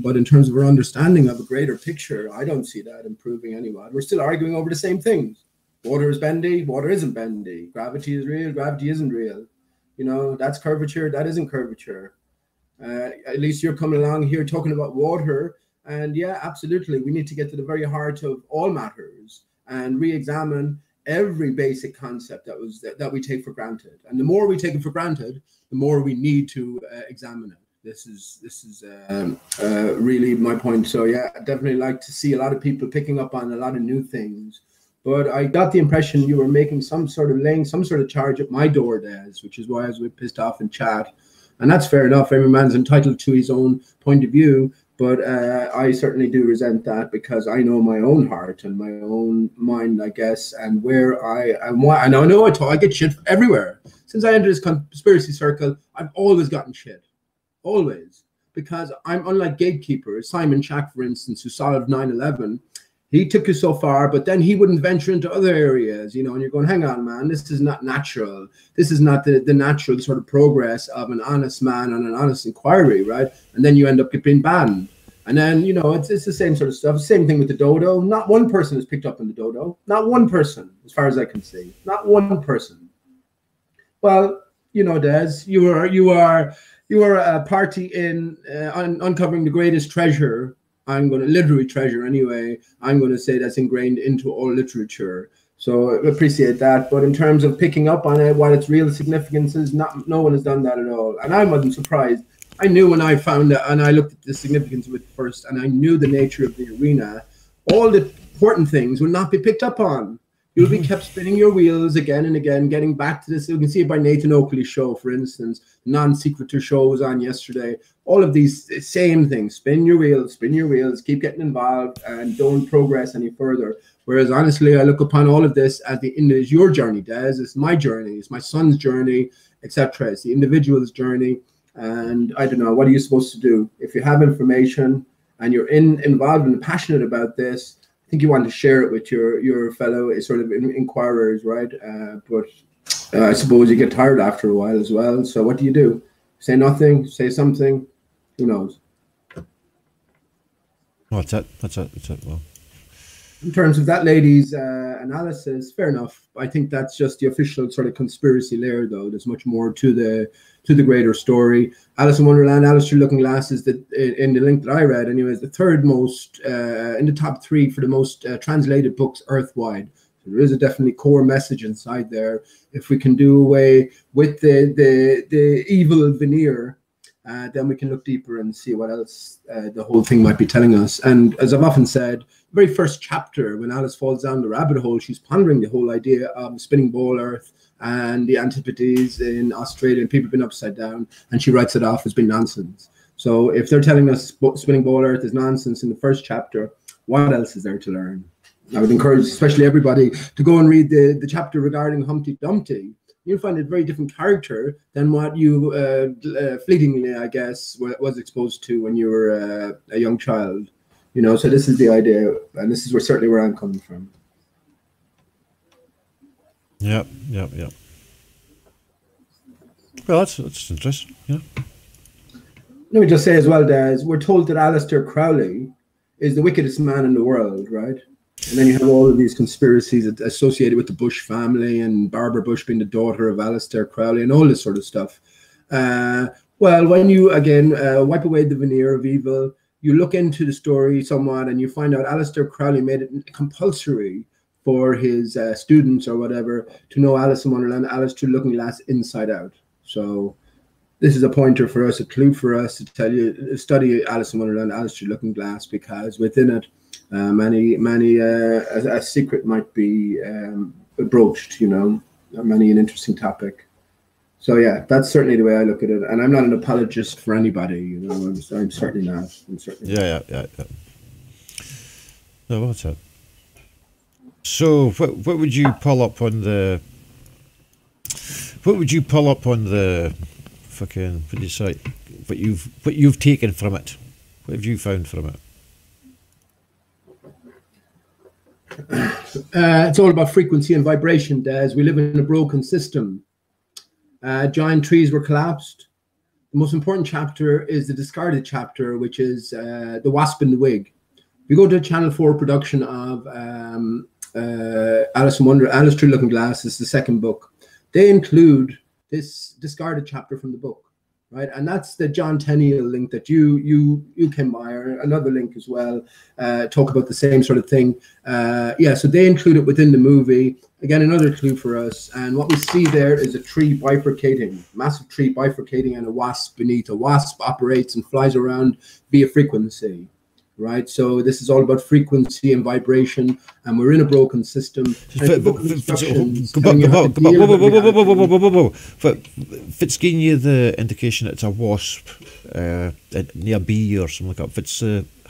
but in terms of our understanding of a greater picture, I don't see that improving anyway. We're still arguing over the same things. Water is bendy, water isn't bendy. Gravity is real, gravity isn't real. That's curvature, that isn't curvature. At least you're coming along here talking about water. And yeah, absolutely, we need to get to the very heart of all matters and re-examine every basic concept that we take for granted. And the more we take it for granted, the more we need to examine it. This is really my point. So yeah, I definitely like to see a lot of people picking up on a lot of new things. But I got the impression you were laying some sort of charge at my door, Des, which is why I was a bit pissed off in chat. And that's fair enough. Every man's entitled to his own point of view. But I certainly do resent that, because I know my own heart and my own mind, I guess, and where I am. And I know I get shit everywhere. Since I entered this conspiracy circle, I've always gotten shit. Always. Because I'm unlike gatekeepers. Simon Shack, for instance, who solved 9/11. He took you so far, but then he wouldn't venture into other areas, and you're going, hang on, man, this is not natural. This is not the natural sort of progress of an honest man and an honest inquiry, right? And then you end up being banned. And then, it's the same sort of stuff. Same thing with the dodo. Not one person has picked up on the dodo. Not one person, as far as I can see. Not one person. Well, Des, you are a party in uncovering the greatest treasure. Literary treasure anyway, I'm going to say that's ingrained into all literature. So I appreciate that. But in terms of picking up on it, what its real significance is, no one has done that at all. And I wasn't surprised. I knew when I found it, and I looked at the significance of it first, and I knew the nature of the arena, all the important things would not be picked up on. You'll be kept spinning your wheels again and again, getting back to this. You can see it by Nathan Oakley's show, for instance. Non-sequitur show was on yesterday. All of these same things. Spin your wheels, keep getting involved, and don't progress any further. Whereas, honestly, I look upon all of this as it's your journey, Des. It's my journey. It's my son's journey, etc. It's the individual's journey. And I don't know, what are you supposed to do? If you have information and you're involved and passionate about this, I think you want to share it with your fellow sort of inquirers, right? But I suppose you get tired after a while as well. So what do you do? Say nothing, say something, who knows? Oh, that's it. Well, in terms of that lady's analysis, fair enough. I think that's just the official sort of conspiracy layer, though. There's much more to the greater story. Alice in Wonderland, Alice Through Looking Glass is in the link that I read, anyway, is the third most in the top 3 for the most translated books earthwide. So there is a definitely core message inside there. If we can do away with the evil veneer, then we can look deeper and see what else the whole thing might be telling us. And as I've often said, the very first chapter, when Alice falls down the rabbit hole, she's pondering the whole idea of the spinning ball Earth and the antipodes in Australia, and people have been upside down, and she writes it off as being nonsense. So if they're telling us spinning ball Earth is nonsense in the first chapter, what else is there to learn? I would encourage especially everybody to go and read the chapter regarding Humpty Dumpty. You'll find it a very different character than what you fleetingly, I guess, was exposed to when you were a young child. You know, so this is the idea, and this is certainly where I'm coming from. Yep. Well, that's interesting. Yeah. Let me just say as well, Des, we're told that Aleister Crowley is the wickedest man in the world, right? And then you have all of these conspiracies associated with the Bush family and Barbara Bush being the daughter of Aleister Crowley and all this sort of stuff. Well, when you, again, wipe away the veneer of evil, you look into the story somewhat and you find out Aleister Crowley made it compulsory for his students or whatever to know Alice in Wonderland, Alice Through Looking Glass inside out. So this is a pointer for us, a clue for us to tell you, study Alice in Wonderland, Alice Through Looking Glass, because within it, a secret might be broached, you know, many an interesting topic. So yeah, that's certainly the way I look at it, and I'm not an apologist for anybody, you know. I'm certainly not. Yeah. No, what's that? So, what would you pull up on the? What would you pull up on the? Fucking, what do you say? What you've taken from it? What have you found from it? It's all about frequency and vibration, Des. We live in a broken system. Giant trees were collapsed. The most important chapter is the discarded chapter, which is The Wasp in the Wig. We go to a Channel 4 production of Alice Through Looking Glass. This is the second book. They include this discarded chapter from the book, right? And that's the John Tenniel link that you came by, or another link as well, talk about the same sort of thing. Yeah, so they include it within the movie. Again, another clue for us. And what we see there is a tree bifurcating, massive tree bifurcating, and a wasp beneath. A wasp operates and flies around via frequency, right? So this is all about frequency and vibration, and we're in a broken system. If it's giving you the indication it's a wasp near a bee or something like that, if it's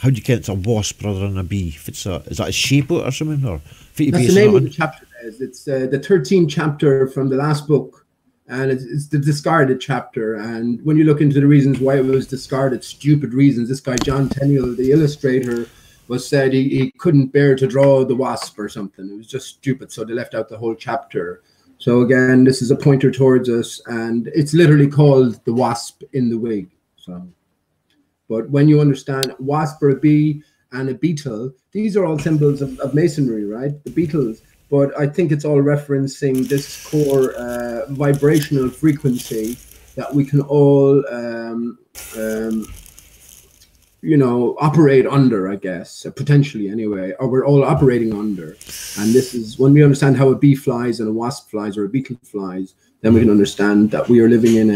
how do you get it's a wasp rather than a bee? If it's is that a shape or something, or that's the name of the chapter. It's the 13th chapter from the last book, and it's the discarded chapter. And when you look into the reasons why it was discarded, stupid reasons, this guy John Tenniel, the illustrator, said he couldn't bear to draw the wasp or something. It was just stupid, so they left out the whole chapter. So again, this is a pointer towards us, and it's literally called The Wasp in the Wig. So, but when you understand wasp or a bee and a beetle, these are all symbols of masonry, right? The beetles. But I think it's all referencing this core vibrational frequency that we can all, you know, operate under, I guess, potentially anyway, or we're all operating under. And this is when we understand how a bee flies and a wasp flies or a beetle flies, then we can understand that we are living in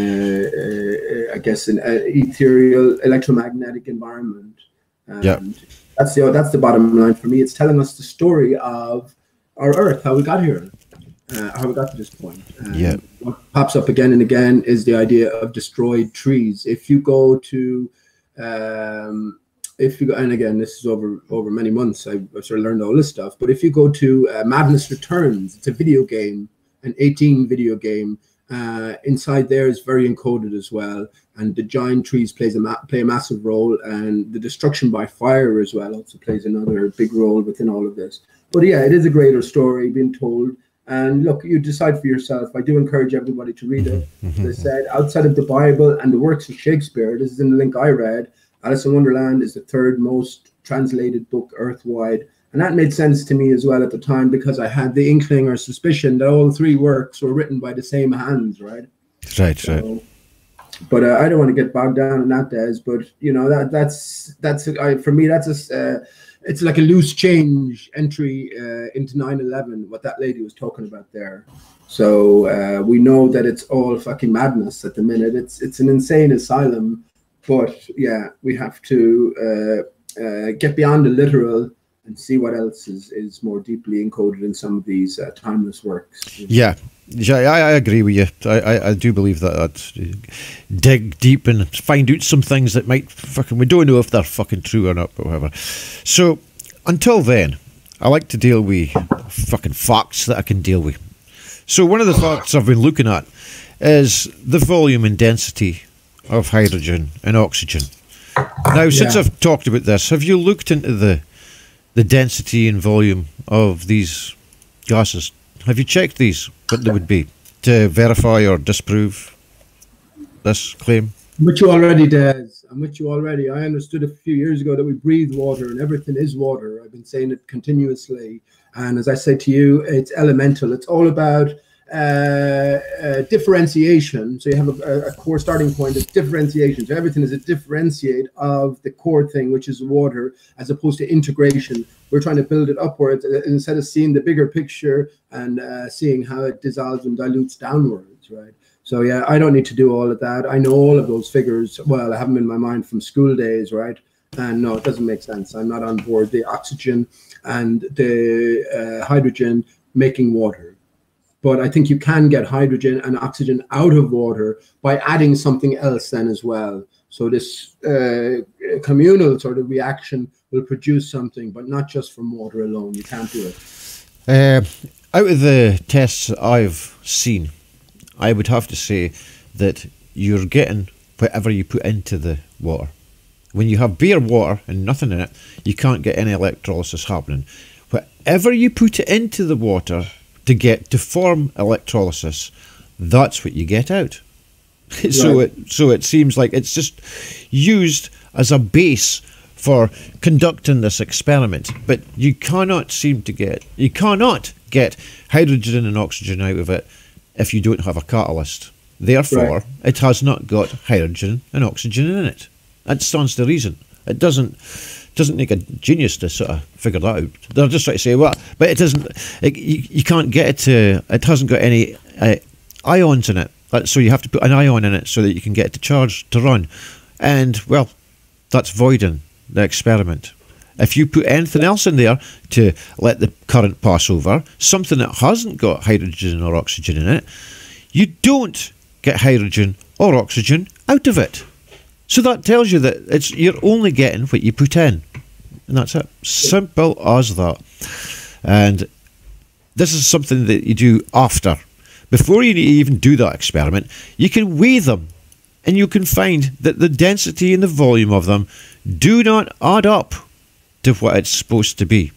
I guess, an ethereal electromagnetic environment. And that's the bottom line for me. It's telling us the story of our Earth, how we got here, how we got to this point. Yeah. What pops up again and again is the idea of destroyed trees. If you go to, and again, this is over many months, I sort of learned all this stuff, but if you go to Madness Returns, it's a video game, an 18 video game. Inside there is very encoded as well, and the giant trees play a massive role, and the destruction by fire as well also plays another big role within all of this. But yeah, it is a greater story being told, and look, you decide for yourself. I do encourage everybody to read it. As I said, outside of the Bible and the works of Shakespeare, this is in the link I read, Alice in Wonderland is the third most translated book earthwide. And that made sense to me as well at the time, because I had the inkling or suspicion that all three works were written by the same hands, right? Right. But I don't want to get bogged down in that, Des. But you know, that's for me, that's it's like a loose change entry into 9/11. What that lady was talking about there. So we know that it's all fucking madness at the minute. It's an insane asylum. But yeah, we have to get beyond the literal and see what else is more deeply encoded in some of these timeless works. Yeah, I agree with you. I do believe that. Dig deep and find out some things that might we don't know if they're fucking true or not, but whatever. So until then, I like to deal with fucking facts that I can deal with. So one of the facts I've been looking at is the volume and density of hydrogen and oxygen. Now, since I've talked about this, have you looked into the density and volume of these gases? Have you checked these, what they would be, to verify or disprove this claim? I'm with you already, Des. I'm with you already. I understood a few years ago that we breathe water and everything is water. I've been saying it continuously. And as I said to you, it's elemental. It's all about differentiation. So you have a core starting point of differentiation. So everything is a differentiate of the core thing, which is water, as opposed to integration. We're trying to build it upwards instead of seeing the bigger picture and seeing how it dissolves and dilutes downwards, right? So yeah, I don't need to do all of that. I know all of those figures. Well, I have them in my mind from school days, right? And no, it doesn't make sense. I'm not on board the oxygen and the hydrogen making water. But I think you can get hydrogen and oxygen out of water by adding something else then as well. So this communal sort of reaction will produce something, but not just from water alone. You can't do it. Out of the tests I've seen, I would have to say that you're getting whatever you put into the water. When you have bare water and nothing in it, you can't get any electrolysis happening. Whatever you put it into the water to form electrolysis, that's what you get out. Right. So it seems like it's just used as a base for conducting this experiment, but you cannot get hydrogen and oxygen out of it if you don't have a catalyst. Therefore, it has not got hydrogen and oxygen in it. That stands to reason. It doesn't take a genius to sort of figure that out. They're just trying to say, well, but it doesn't. You can't get it to. It hasn't got any ions in it, so you have to put an ion in it so that you can get it to charge to run. And well, that's voiding the experiment. If you put anything else in there to let the current pass over, something that hasn't got hydrogen or oxygen in it, you don't get hydrogen or oxygen out of it. So that tells you that you're only getting what you put in. And that's it. Simple as that. And this is something that you do after. Before you even do that experiment, you can weigh them. And you can find that the density and the volume of them do not add up to what it's supposed to be.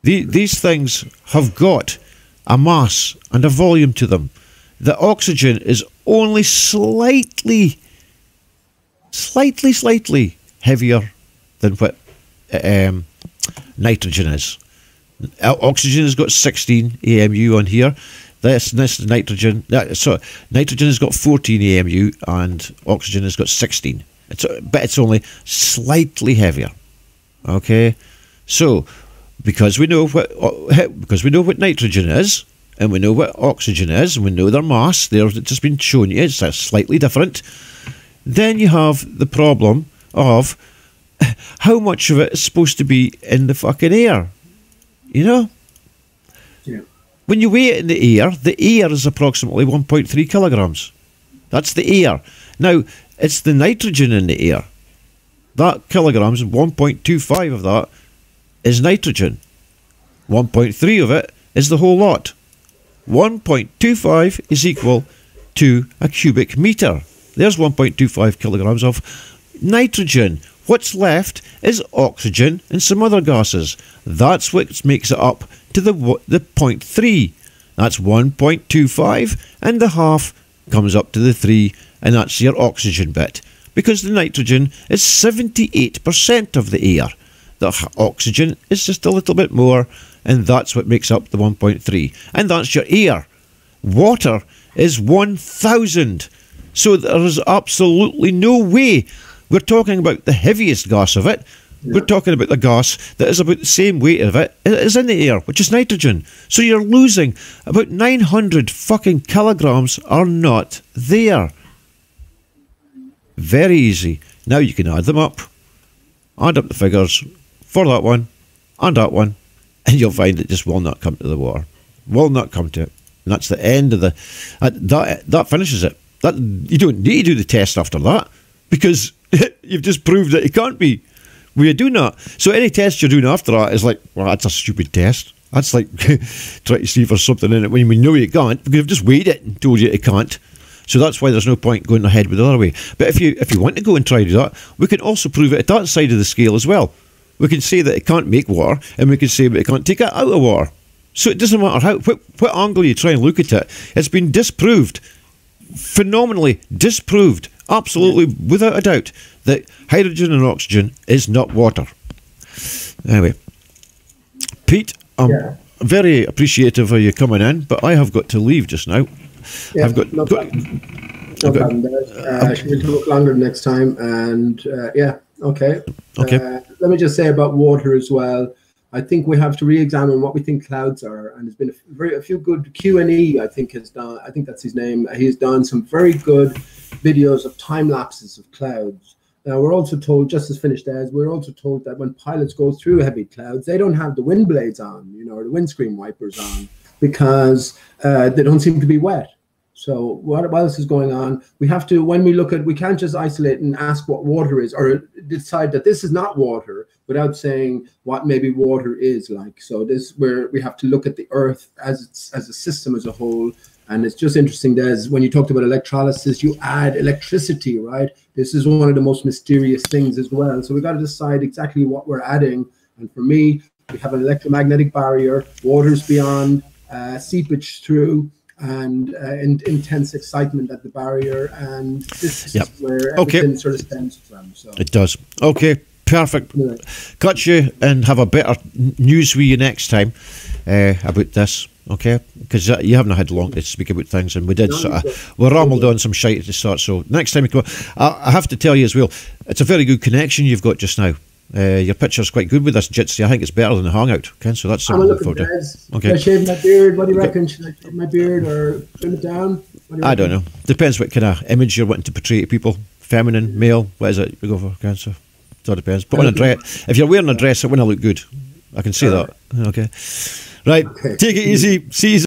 These things have got a mass and a volume to them. The oxygen is only slightly heavier than what nitrogen is. Oxygen has got 16 AMU on here. This nitrogen. So nitrogen has got 14 AMU and oxygen has got 16. But it's only slightly heavier. Okay, so because we know what nitrogen is, and we know what oxygen is, and we know their mass, they've just been shown you it's slightly different. Then you have the problem of how much of it is supposed to be in the fucking air, you know? Yeah. When you weigh it in the air is approximately 1.3 kilograms. That's the air. Now, it's the nitrogen in the air. That kilograms, 1.25 of that is nitrogen. 1.3 of it is the whole lot. 1.25 is equal to a cubic metre. There's 1.25 kilograms of nitrogen. What's left is oxygen and some other gases. That's what makes it up to the 0.3. That's 1.25, and the half comes up to the 3, and that's your oxygen bit. Because the nitrogen is 78% of the air. The oxygen is just a little bit more, and that's what makes up the 1.3. And that's your air. Water is 1,000. So there is absolutely no way. We're talking about the heaviest gas of it. Yeah. We're talking about the gas that is about the same weight of it is in the air, which is nitrogen. So you're losing about 900 fucking kilograms are not there. Very easy. Now you can add them up. Add up the figures for that one and that one, and you'll find it just will not come to the water. Will not come to it. And that's the end of the... that finishes it. That you don't need to do the test after that, because you've just proved that it can't be. We're doing that. So any test you're doing after that is like, well, that's a stupid test. That's like trying to see if there's something in it when we know you can't, because you've just weighed it and told you it can't. So that's why there's no point going ahead with the other way. But if you want to go and try to do that, we can also prove it at that side of the scale as well. We can say that it can't make water, and we can say that it can't take it out of water. So it doesn't matter what angle you try and look at it. It's been disproved, phenomenally disproved, absolutely without a doubt, that hydrogen and oxygen is not water. Anyway, Pete, I'm very appreciative of you coming in, but I have got to leave just now. Yeah, no problem. No problem. Should we talk longer next time? And yeah, okay. Okay. Let me just say about water as well. I think we have to re-examine what we think clouds are, and there's been a few good Q&E. I think has done. I think that's his name. He's done some very good videos of time lapses of clouds. Now we're also told, just as finished as, we're also told that when pilots go through heavy clouds, they don't have the wind blades on, or the windscreen wipers on, because they don't seem to be wet. So what else is going on? We have to, when we look at, we can't just isolate and ask what water is, or decide that this is not water without saying what maybe water is like. So this, where we have to look at the Earth as a system as a whole. And it's just interesting, Des, when you talked about electrolysis, you add electricity, right? This is one of the most mysterious things as well. So we got to decide exactly what we're adding. And for me, we have an electromagnetic barrier, water's beyond, seepage through, and intense excitement at the barrier, and this is where everything sort of stems from. So it does. Okay, perfect. Yeah. Catch you and have a better news with you next time about this. Okay, because you haven't had long to speak about things, and we did we rambled on some shite at the start. So next time you come, I have to tell you as well, it's a very good connection you've got just now. Your picture's quite good with this Jitsi. I think it's better than the Hangout. Okay, so that's something to look forward to. Okay. Should I shave my beard? What do you reckon? Should I shave my beard or trim it down? I don't know. Depends what kind of image you're wanting to portray to people. Feminine, male, what is it? We go for cancer. It all depends. But if you're wearing a dress, it wouldn't look good. I can see that. Okay. Right. Okay. Take it easy. See you.